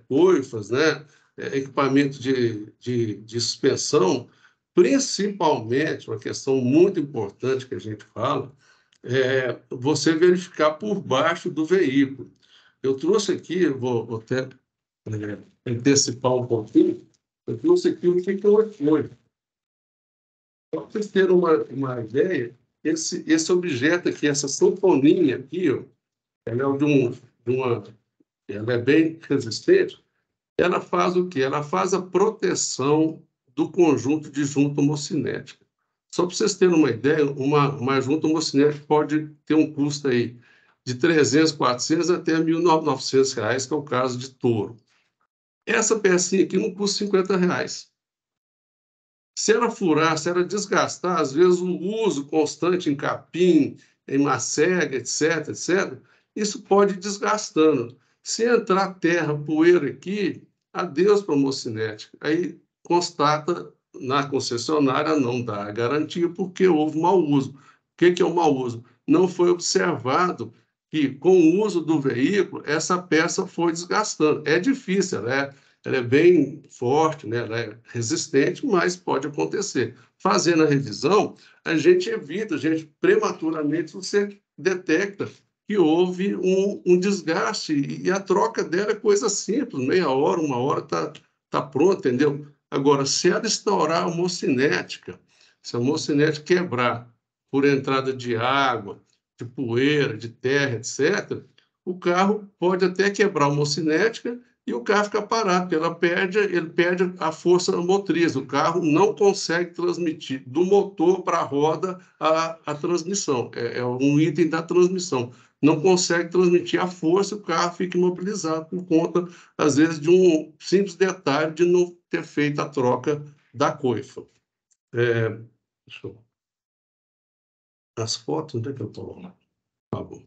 Speaker 6: coifas, né, equipamento de suspensão, principalmente, uma questão muito importante que a gente fala, você verificar por baixo do veículo. Eu trouxe aqui, vou até antecipar um pouquinho, eu trouxe aqui o que é o iPhone. Para vocês terem uma ideia, esse objeto aqui, essa sanfoninha aqui, ó, ela é bem resistente. Ela faz o quê? Ela faz a proteção do conjunto de junta homocinética. Só para vocês terem uma ideia, uma junta homocinética pode ter um custo aí de 300, 400 até R$ 1.900, que é o caso de touro. Essa pecinha aqui não custa R$ 50. Se ela furar, se ela desgastar, às vezes o uso constante em capim, em macega, etc., isso pode ir desgastando. Se entrar terra, poeira aqui, adeus para a homocinética. Aí constata na concessionária, não dá a garantia porque houve mau uso. O que é o mau uso? Não foi observado que, com o uso do veículo, essa peça foi desgastando. É difícil, ela é bem forte, né? Ela é resistente, mas pode acontecer. Fazendo a revisão, a gente evita, a gente prematuramente você detecta que houve um desgaste e a troca dela é coisa simples, meia hora, uma hora tá pronto, entendeu? Agora, se ela estourar a homocinética, se a homocinética quebrar por entrada de água, de poeira, de terra, etc., o carro pode até quebrar a homocinética e o carro fica parado, porque ele perde a força motriz. O carro não consegue transmitir do motor para a roda a transmissão. É um item da transmissão. Não consegue transmitir a força, o carro fica imobilizado por conta, às vezes, de um simples detalhe de não ter feito a troca da coifa. Deixa eu... As fotos, onde é que eu estou? Tá bom.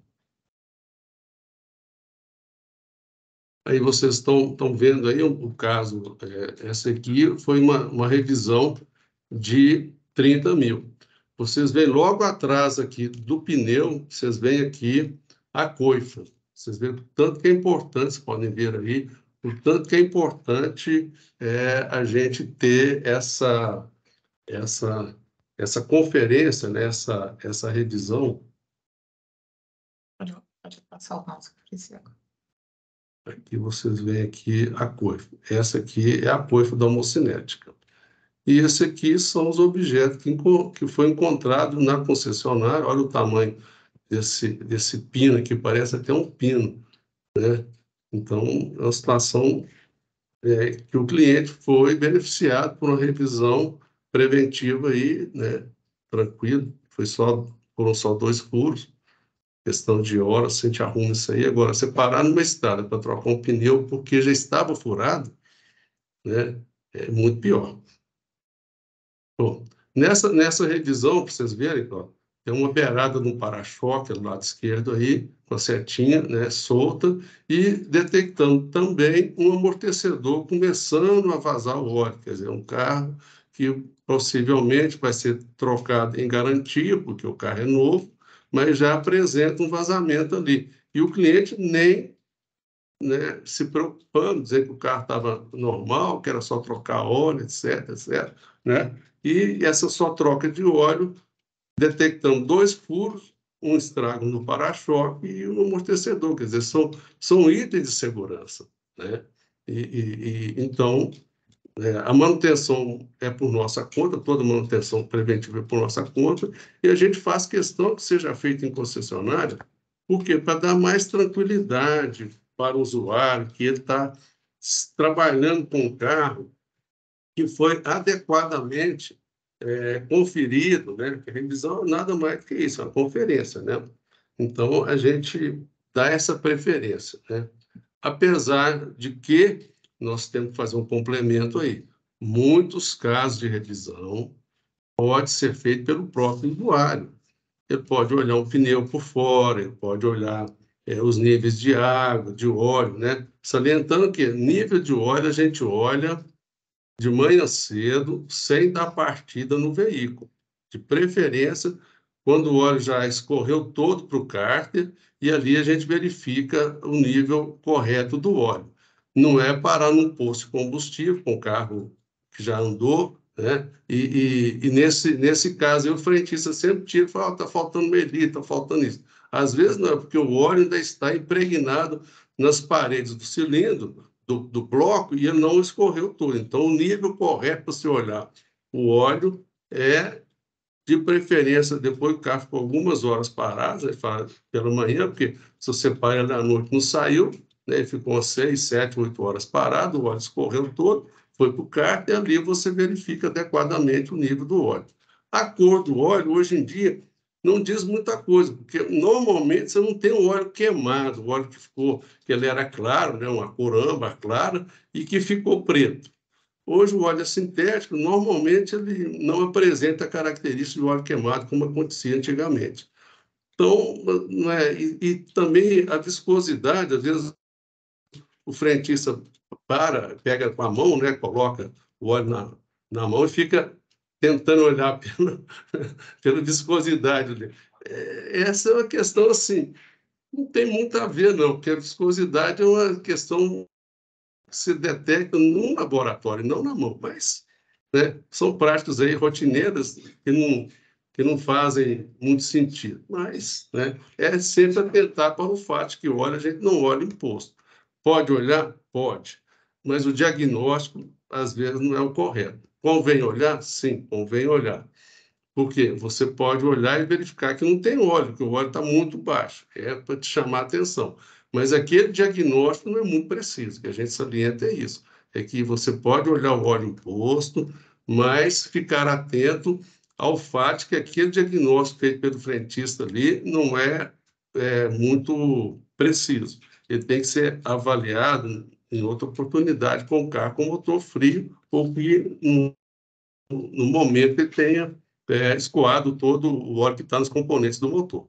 Speaker 6: Aí vocês estão vendo aí o caso, essa aqui foi uma revisão de 30 mil. Vocês veem logo atrás aqui do pneu, vocês veem aqui a coifa. Vocês veem o tanto que é importante, vocês podem ver aí, o tanto que é importante a gente ter essa conferência, né, essa revisão.
Speaker 2: Pode passar o mouse aqui,
Speaker 6: Aqui vocês veem aqui a coifa. Essa aqui é a coifa da homocinética. E esse aqui são os objetos que foi encontrado na concessionária. Olha o tamanho desse pino aqui, parece até um pino, né? Então, é uma situação que o cliente foi beneficiado por uma revisão preventiva aí, né? Tranquilo, foram só 2 furos, questão de horas, a gente arruma isso aí. Agora, você parar numa estrada para trocar um pneu porque já estava furado, né? É muito pior. Bom, nessa revisão, para vocês verem, ó, tem uma beirada no para-choque do lado esquerdo aí, com a setinha, né, solta, e detectando também um amortecedor começando a vazar o óleo. Quer dizer, um carro que possivelmente vai ser trocado em garantia, porque o carro é novo, mas já apresenta um vazamento ali. E o cliente nem, né, se preocupando, dizer que o carro estava normal, que era só trocar óleo, etc, etc, né? E essa só troca de óleo, detectando 2 furos, um estrago no para-choque e um amortecedor, quer dizer, são itens de segurança, né? Então, a manutenção é por nossa conta, toda manutenção preventiva é por nossa conta, e a gente faz questão que seja feita em concessionária, por quê? Para dar mais tranquilidade para o usuário, que ele está trabalhando com um carro que foi adequadamente conferido, né? Porque a revisão é nada mais do que isso, é uma conferência, né? Então, a gente dá essa preferência, né? Apesar de que nós temos que fazer um complemento aí. Muitos casos de revisão pode ser feito pelo próprio usuário. Ele pode olhar um pneu por fora, ele pode olhar os níveis de água, de óleo, né? Salientando que nível de óleo a gente olha de manhã cedo, sem dar partida no veículo. De preferência, quando o óleo já escorreu todo para o cárter, e ali a gente verifica o nível correto do óleo. Não é parar num posto de combustível, com o carro que já andou, né? E nesse caso, o frentista sempre tira e fala, está faltando meio litro, está faltando isso. Às vezes não, é porque o óleo ainda está impregnado nas paredes do cilindro, do bloco, e ele não escorreu todo. Então, o nível correto para você olhar o óleo é, de preferência, depois que o carro ficou algumas horas parado, pela manhã, porque se você para ele à noite não saiu, né, ele ficou 6, 7, 8 horas parado, o óleo escorreu todo, foi para o carro, e ali você verifica adequadamente o nível do óleo. A cor do óleo, hoje em dia, não diz muita coisa, porque normalmente você não tem o óleo queimado, o óleo que ele era claro, né, uma cor âmbar clara, e que ficou preto. Hoje o óleo é sintético, normalmente ele não apresenta características de óleo queimado como acontecia antigamente. Então, né, e também a viscosidade, às vezes o frentista pega com a mão, né, coloca o óleo na mão e fica tentando olhar pela viscosidade dele. Essa é uma questão assim, não tem muito a ver, não, porque a viscosidade é uma questão que se detecta num laboratório, não na mão, mas, né, são práticas aí rotineiras que não fazem muito sentido. Mas, né, é sempre atentar para o fato que olha, a gente não olha imposto. Pode olhar? Pode. Mas o diagnóstico, às vezes, não é o correto. Convém olhar? Sim, convém olhar. Porque você pode olhar e verificar que não tem óleo, que o óleo está muito baixo. É para te chamar a atenção. Mas aquele diagnóstico não é muito preciso, que a gente salienta é isso. É que você pode olhar o óleo imposto, mas ficar atento ao fato que aquele diagnóstico feito pelo frentista ali não é muito preciso. Ele tem que ser avaliado em outra oportunidade com o carro com motor frio ou que no momento ele tenha escoado todo o óleo que está nos componentes do motor.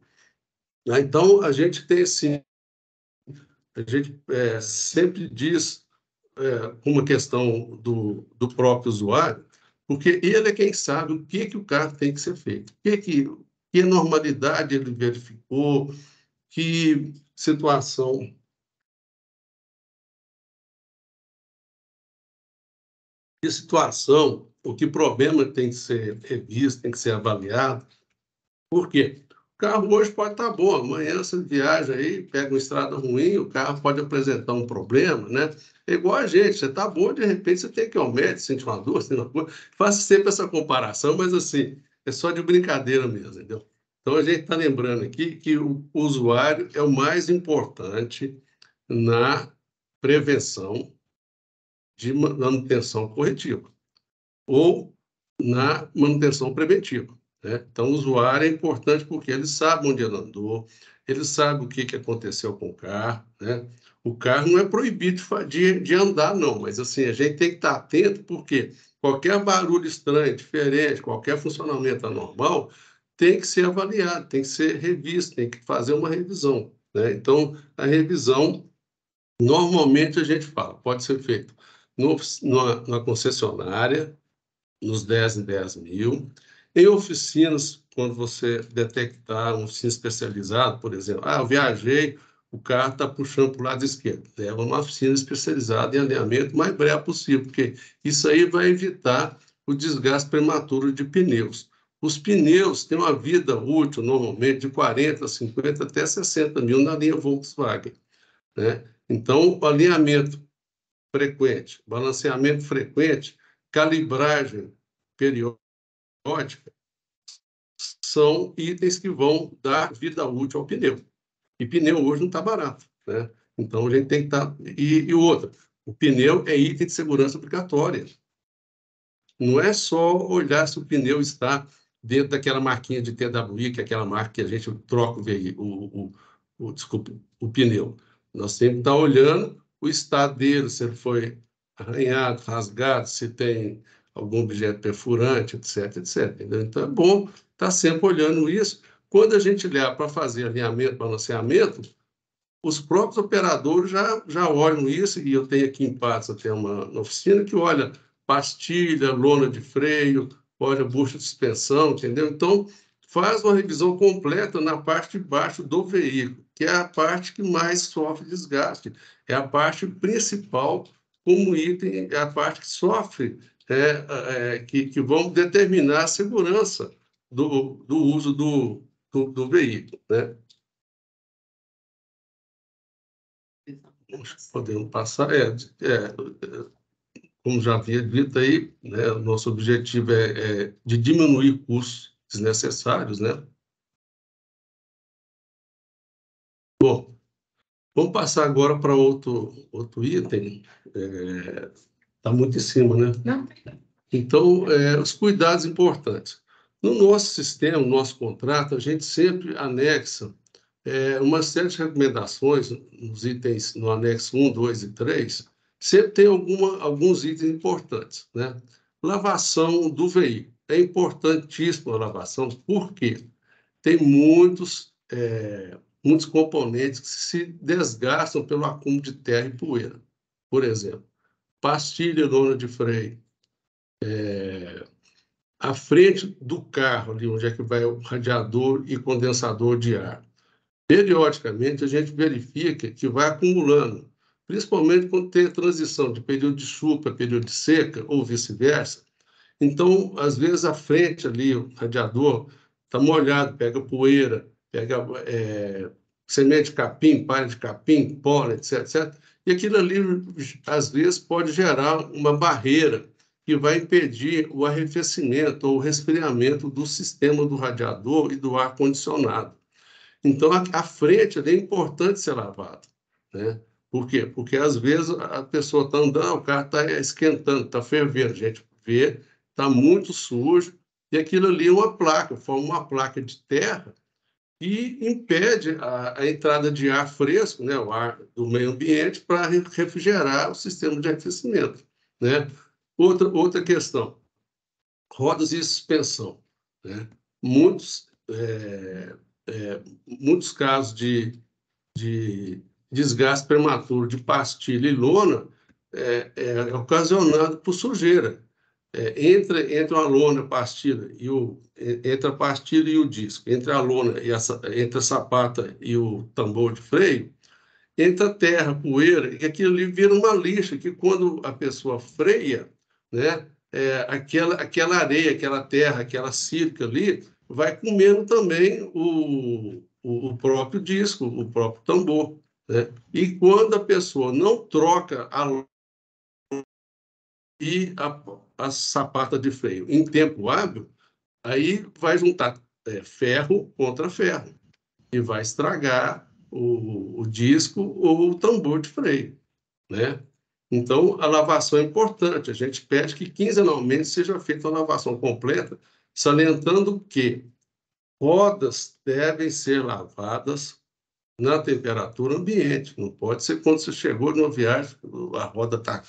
Speaker 6: Né? Então, a gente tem, sim, a gente sempre diz uma questão do próprio usuário, porque ele é quem sabe o que o carro tem que ser feito, que normalidade ele verificou, que situação o que problema tem que ser revisto, tem que ser avaliado. Por quê? O carro hoje pode estar bom, amanhã você viaja aí, pega uma estrada ruim, o carro pode apresentar um problema, né? É igual a gente, você está bom, de repente você tem que ir ao médico, sentir uma dor, sentir uma coisa. Faça sempre essa comparação, mas assim, é só de brincadeira mesmo, entendeu? Então a gente está lembrando aqui que o usuário é o mais importante na prevenção de manutenção corretiva ou na manutenção preventiva. Né? Então, o usuário é importante porque ele sabe onde ele andou, ele sabe o que aconteceu com o carro. Né? O carro não é proibido de andar, não, mas assim, a gente tem que estar atento porque qualquer barulho estranho, diferente, qualquer funcionamento anormal, tem que ser avaliado, tem que ser revisto, tem que fazer uma revisão. Né? Então, a revisão, normalmente a gente fala, pode ser feito na concessionária, nos 10 em 10 mil. Em oficinas, quando você detectar uma oficina especializada, por exemplo, eu viajei, o carro está puxando para o lado esquerdo. Leva uma oficina especializada em alinhamento o mais breve possível, porque isso aí vai evitar o desgaste prematuro de pneus. Os pneus têm uma vida útil, normalmente, de 40, 50 até 60 mil na linha Volkswagen, né? Então, o alinhamento frequente, balanceamento frequente, calibragem periódica, são itens que vão dar vida útil ao pneu. E pneu hoje não está barato, né? Então, a gente tem que estar... E outra, o pneu é item de segurança obrigatória. Não é só olhar se o pneu está dentro daquela marquinha de TWI, que é aquela marca que a gente troca o pneu. Nós temos que estar olhando o estado dele, se ele foi arranhado, rasgado, se tem algum objeto perfurante, etc, etc. Entendeu? Então, é bom estar sempre olhando isso. Quando a gente leva para fazer alinhamento, balanceamento, os próprios operadores já olham isso, e eu tenho aqui em Patos até uma oficina que olha pastilha, lona de freio, olha bucha de suspensão, entendeu? Então, faz uma revisão completa na parte de baixo do veículo, que é a parte que mais sofre desgaste, é a parte principal como item, é a parte que sofre, que vão determinar a segurança do uso do veículo, né? Podemos passar. Como já havia dito aí, né, o nosso objetivo é de diminuir custos desnecessários, né? Bom, vamos passar agora para outro item. Está muito em cima, né?
Speaker 2: Não.
Speaker 6: Então, os cuidados importantes. No nosso sistema, no nosso contrato, a gente sempre anexa uma série de recomendações nos itens, no anexo 1, 2 e 3, sempre tem alguns itens importantes, né? Lavação do veículo. É importantíssima a lavação, porque tem muitos componentes que se desgastam pelo acúmulo de terra e poeira. Por exemplo, pastilha, lona de freio, a frente do carro, ali onde é que vai o radiador e condensador de ar. Periodicamente, a gente verifica que vai acumulando, principalmente quando tem a transição de período de chuva para período de seca, ou vice-versa. Então, às vezes, a frente ali, o radiador, está molhado, pega poeira, pega semente de capim, palha de capim, pólen, etc, etc. E aquilo ali, às vezes, pode gerar uma barreira que vai impedir o arrefecimento ou o resfriamento do sistema do radiador e do ar-condicionado. Então, a frente é importante ser lavada, né? Por quê? Porque, às vezes, a pessoa está andando, o carro está esquentando, está fervendo, a gente vê, está muito sujo, e aquilo ali é uma placa, forma uma placa de terra e impede a entrada de ar fresco, né? O ar do meio ambiente, para refrigerar o sistema de aquecimento, né? Outra questão, rodas e suspensão, né? Muitos casos de desgaste prematuro de pastilha e lona é ocasionado por sujeira. Entre a lona, a pastilha entre a pastilha e o disco, entre a lona e entre a sapata e o tambor de freio, entra terra, poeira, e aquilo ali vira uma lixa, que quando a pessoa freia, né, aquela areia, aquela terra, aquela sílica ali, vai comendo também o próprio disco, o próprio tambor, né? E quando a pessoa não troca a sapata de freio em tempo hábil, aí vai juntar ferro contra ferro e vai estragar o disco ou o tambor de freio, né? Então, a lavação é importante. A gente pede que quinzenalmente seja feita uma lavação completa, salientando que rodas devem ser lavadas na temperatura ambiente. Não pode ser quando você chegou numa viagem, a roda tá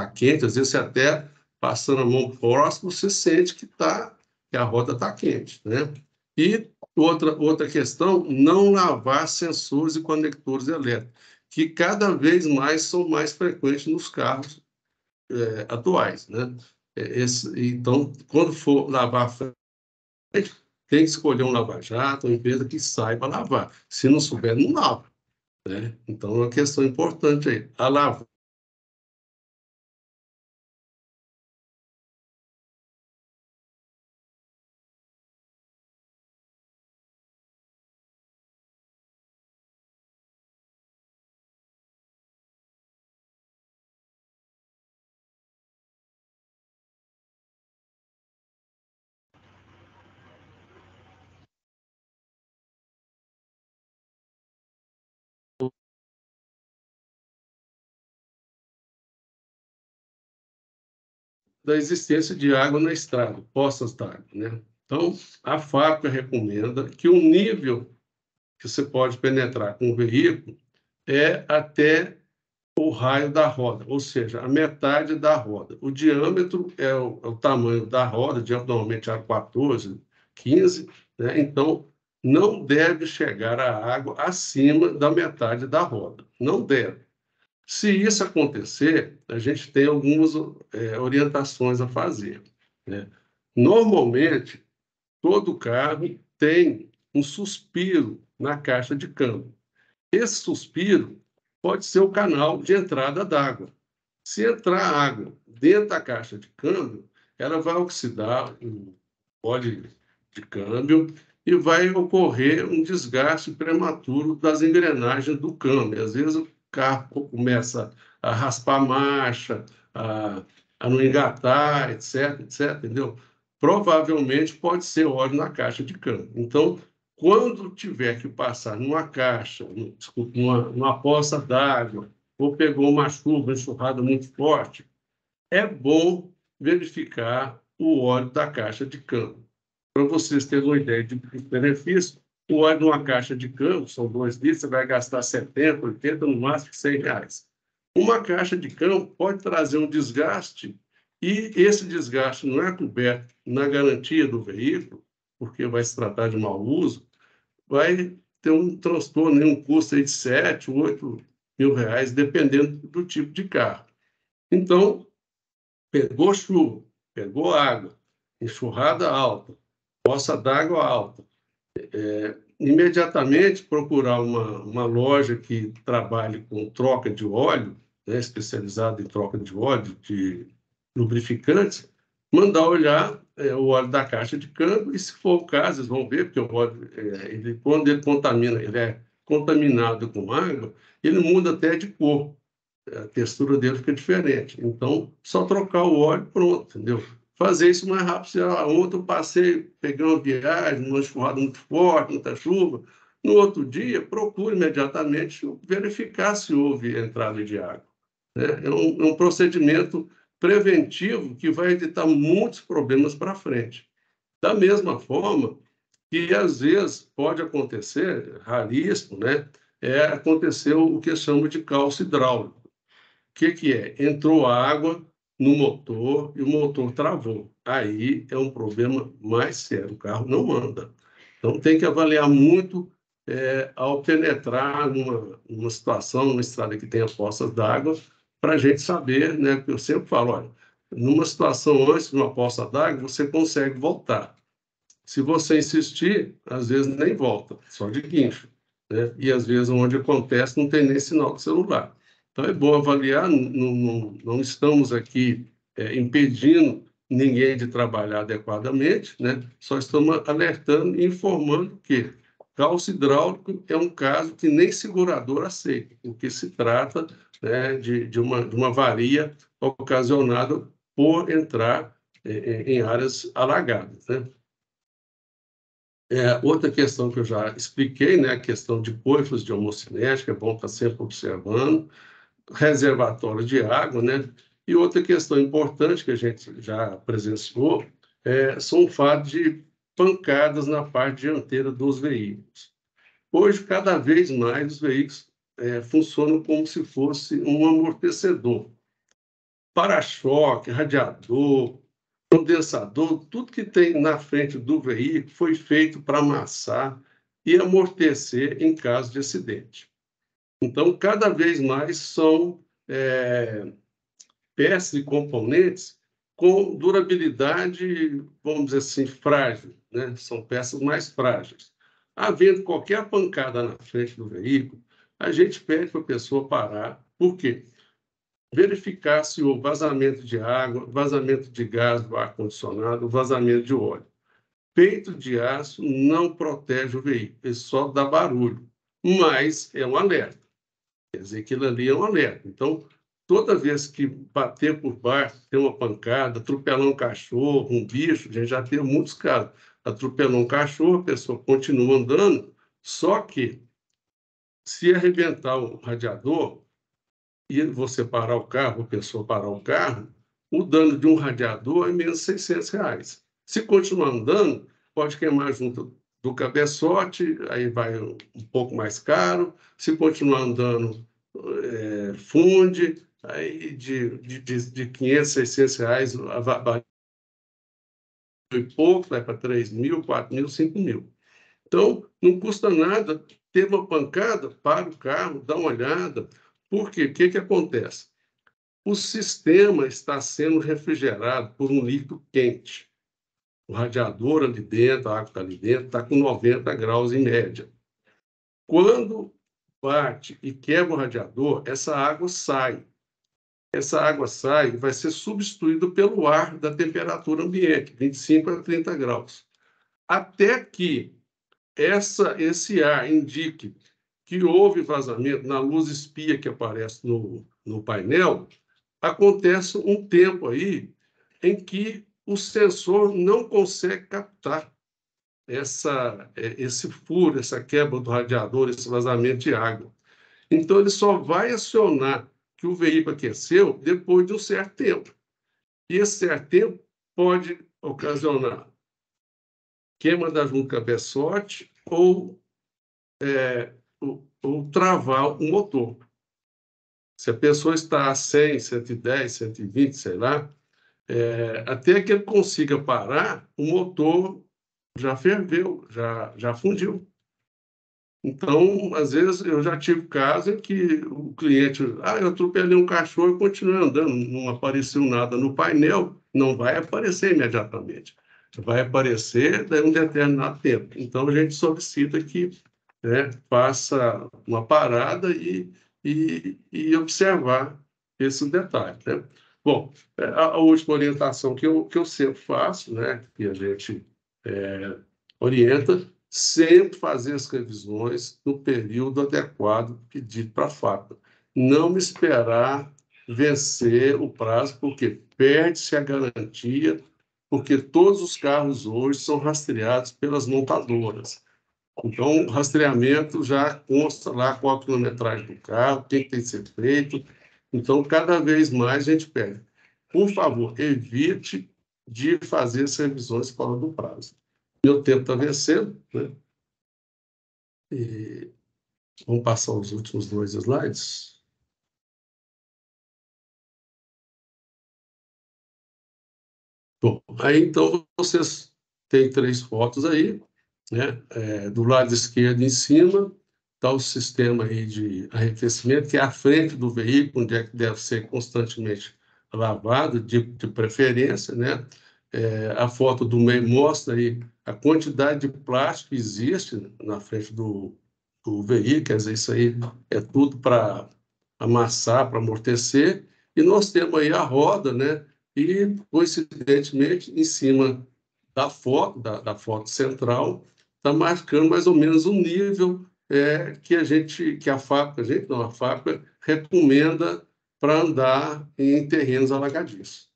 Speaker 6: quente, às vezes você até passando a mão próximo, você sente que a roda está quente, né? E outra questão, não lavar sensores e conectores elétricos, que cada vez mais são mais frequentes nos carros atuais, né? Então, quando for lavar a frente, tem que escolher um lava-jato, uma empresa que saiba lavar. Se não souber, não lava, né? Então, é uma questão importante aí. A lavagem da existência de água na estrada, poças d'água, né? Então, a fábrica recomenda que o nível que você pode penetrar com o veículo é até o raio da roda, ou seja, a metade da roda. O diâmetro é o tamanho da roda, o diâmetro normalmente é 14, 15, né? Então, não deve chegar a água acima da metade da roda. Não deve. Se isso acontecer, a gente tem algumas orientações a fazer, né? Normalmente, todo carro tem um suspiro na caixa de câmbio. Esse suspiro pode ser o canal de entrada d'água. Se entrar água dentro da caixa de câmbio, ela vai oxidar o óleo de câmbio e vai ocorrer um desgaste prematuro das engrenagens do câmbio. Às vezes o carro começa a raspar a marcha, a não engatar, etc, etc, entendeu? Provavelmente pode ser óleo na caixa de câmbio. Então, quando tiver que passar numa caixa, desculpa, numa poça d'água, ou pegou uma chuva, enxurrada muito forte, é bom verificar o óleo da caixa de câmbio. Para vocês terem uma ideia de benefício, o óleo de uma caixa de câmbio, são 2 litros, você vai gastar 70, 80, no máximo R$100. Uma caixa de câmbio pode trazer um desgaste, e esse desgaste não é coberto na garantia do veículo, porque vai se tratar de mau uso, vai ter um transtorno, um custo aí de 7, 8 mil reais, dependendo do tipo de carro. Então, pegou chuva, pegou água, enxurrada alta, poça d'água alta, imediatamente procurar uma loja que trabalhe com troca de óleo, né, especializada em troca de óleo, de lubrificantes, mandar olhar o óleo da caixa de câmbio, e se for o caso, eles vão ver, porque o óleo, quando ele contamina, ele é contaminado com água, ele muda até de cor, a textura dele fica diferente. Então, só trocar o óleo, pronto, entendeu? Fazer isso mais rápido. Se ontem eu passei, peguei uma viagem, uma enxurrada muito forte, muita chuva, no outro dia, procure imediatamente verificar se houve entrada de água, né? É um procedimento preventivo que vai evitar muitos problemas para frente. Da mesma forma que, às vezes, pode acontecer, raríssimo, né? Aconteceu o que chama de calço hidráulico. O que é? Entrou água no motor e o motor travou. Aí é um problema mais sério, o carro não anda. Então, tem que avaliar muito ao penetrar numa situação, numa estrada que tenha poças d'água, para a gente saber, né? Porque eu sempre falo, olha, numa situação antes de uma poça d'água, você consegue voltar. Se você insistir, às vezes nem volta, só de guincho, né? E às vezes onde acontece não tem nem sinal de celular. Então é bom avaliar, não estamos aqui impedindo ninguém de trabalhar adequadamente, né? Só estamos alertando e informando que calço hidráulico é um caso que nem segurador aceita, porque se trata, né, de uma avaria ocasionada por entrar em áreas alagadas, né? Outra questão que eu já expliquei, né, a questão de coifas de homocinética, é bom estar sempre observando, reservatório de água, né? E outra questão importante que a gente já presenciou são o fato de pancadas na parte dianteira dos veículos. Hoje, cada vez mais, os veículos funcionam como se fosse um amortecedor. Para-choque, radiador, condensador, tudo que tem na frente do veículo foi feito para amassar e amortecer em caso de acidente. Então, cada vez mais são peças e componentes com durabilidade, vamos dizer assim, frágil, né? São peças mais frágeis. Havendo qualquer pancada na frente do veículo, a gente pede para a pessoa parar. Por quê? Verificar se houve vazamento de água, vazamento de gás do ar-condicionado, vazamento de óleo. Peito de aço não protege o veículo, ele só dá barulho, mas é um alerta. Quer dizer, aquilo ali é um alerta. Então, toda vez que bater por baixo, ter uma pancada, atropelar um cachorro, um bicho, a gente já teve muitos casos. Atropelou um cachorro, a pessoa continua andando, só que se arrebentar o radiador e você parar o carro, a pessoa parar o carro, o dano de um radiador é menos R$ 600. Se continuar andando, pode queimar junto do cabeçote, aí vai um pouco mais caro. Se continuar andando, funde, aí de 500, R$ 600 e pouco, vai para 3 mil, 4 mil, 5 mil. Então, não custa nada ter uma pancada, para o carro, dá uma olhada. Por quê? O que acontece? O sistema está sendo refrigerado por um líquido quente. O radiador ali dentro, a água está ali dentro, está com 90 graus em média. Quando bate e quebra o radiador, essa água sai. Essa água sai e vai ser substituída pelo ar da temperatura ambiente, 25 a 30 graus. Até que esse ar indique que houve vazamento na luz espia que aparece no painel, acontece um tempo aí em que o sensor não consegue captar esse furo, essa quebra do radiador, esse vazamento de água. Então, ele só vai acionar que o veículo aqueceu depois de um certo tempo. E esse certo tempo pode ocasionar queima da junta cabeçote ou travar o motor. Se a pessoa está a 100, 110, 120, sei lá, até que ele consiga parar, o motor já ferveu, já fundiu. Então, às vezes, eu já tive caso em que o cliente, eu atropelei um cachorro e continuei andando, não apareceu nada no painel, não vai aparecer imediatamente. Vai aparecer daí um determinado tempo. Então, a gente solicita que faça uma parada e observar esse detalhe, né? Bom, a última orientação que eu sempre faço, né, que a gente orienta, sempre fazer as revisões no período adequado pedido para a fábrica. Não esperar vencer o prazo, porque perde-se a garantia, porque todos os carros hoje são rastreados pelas montadoras. Então, o rastreamento já consta lá qual a quilometragem do carro, o que tem que ser feito. Então, cada vez mais a gente pede. Por favor, evite de fazer as revisões fora do prazo. Meu tempo está vencendo, né? E vamos passar os últimos 2 slides. Bom, aí então vocês têm 3 fotos aí, né? Do lado esquerdo em cima está o sistema aí de arrefecimento, que é a frente do veículo, onde é que deve ser constantemente lavado, de preferência, né? A foto do meio mostra aí a quantidade de plástico que existe na frente do veículo, quer dizer, isso aí é tudo para amassar, para amortecer, e nós temos aí a roda, né? E, coincidentemente, em cima da foto, da foto central, está marcando mais ou menos o nível que a fábrica recomenda para andar em terrenos alagadiços.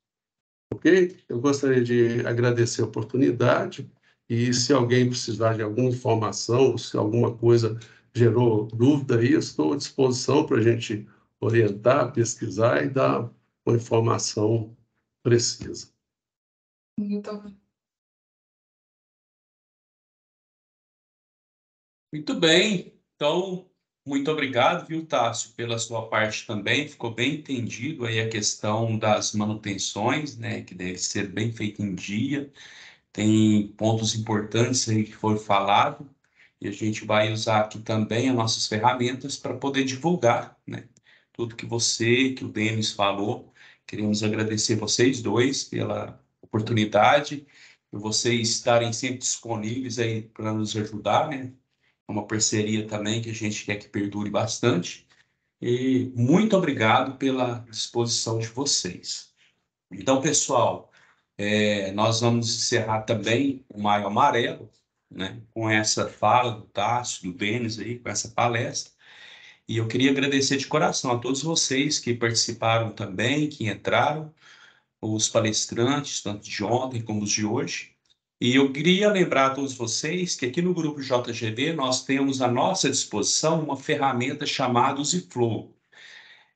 Speaker 6: Ok? Eu gostaria de agradecer a oportunidade e se alguém precisar de alguma informação, se alguma coisa gerou dúvida aí, eu estou à disposição para a gente orientar, pesquisar e dar uma informação precisa.
Speaker 5: Muito bem. Então, muito obrigado, viu, Tássio, pela sua parte também. Ficou bem entendido aí a questão das manutenções, né, que deve ser bem feita em dia. Tem pontos importantes aí que foram falados e a gente vai usar aqui também as nossas ferramentas para poder divulgar, né, tudo que o Denis falou Queremos agradecer vocês dois pela oportunidade, por vocês estarem sempre disponíveis aí para nos ajudar, né? É uma parceria também que a gente quer que perdure bastante. E muito obrigado pela disposição de vocês. Então, pessoal, nós vamos encerrar também o Maio Amarelo, né, com essa fala do Tássio, do Denis aí, com essa palestra. E eu queria agradecer de coração a todos vocês que participaram também, que entraram, os palestrantes, tanto de ontem como os de hoje. E eu queria lembrar a todos vocês que aqui no Grupo JGV nós temos à nossa disposição uma ferramenta chamada Usiflow.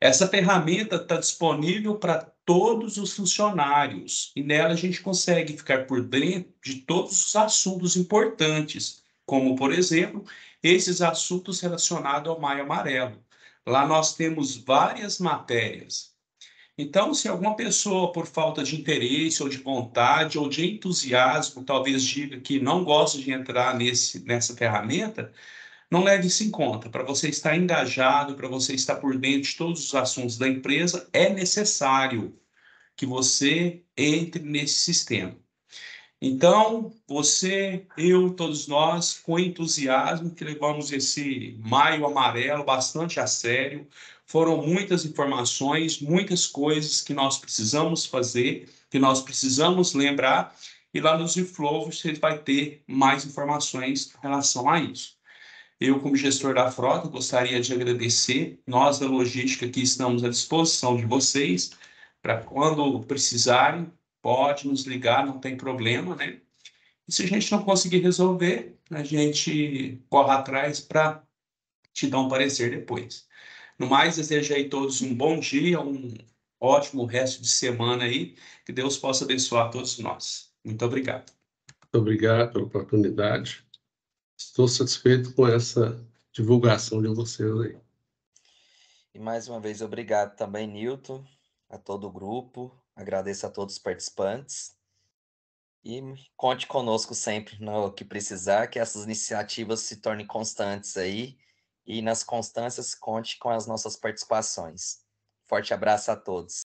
Speaker 5: Essa ferramenta está disponível para todos os funcionários e nela a gente consegue ficar por dentro de todos os assuntos importantes, como, por exemplo, esses assuntos relacionados ao Maio Amarelo. Lá nós temos várias matérias. Então, se alguma pessoa, por falta de interesse ou de vontade ou de entusiasmo, talvez diga que não gosta de entrar nessa ferramenta, não leve isso em conta. Para você estar engajado, para você estar por dentro de todos os assuntos da empresa, é necessário que você entre nesse sistema. Então, você, eu, todos nós, com entusiasmo, que levamos esse Maio Amarelo bastante a sério, foram muitas informações, muitas coisas que nós precisamos fazer, que nós precisamos lembrar, e lá no Ziflow você vai ter mais informações em relação a isso. Eu, como gestor da frota, gostaria de agradecer. Nós, da logística, aqui estamos à disposição de vocês para quando precisarem, pode nos ligar, não tem problema, né? E se a gente não conseguir resolver, a gente corre atrás para te dar um parecer depois. No mais, desejo aí a todos um bom dia, um ótimo resto de semana aí, que Deus possa abençoar todos nós. Muito obrigado.
Speaker 6: Muito obrigado pela oportunidade. Estou satisfeito com essa divulgação de vocês aí.
Speaker 1: E mais uma vez, obrigado também, Nilton, a todo o grupo. Agradeço a todos os participantes. E conte conosco sempre no que precisar, que essas iniciativas se tornem constantes aí. E nas constâncias, conte com as nossas participações. Forte abraço a todos.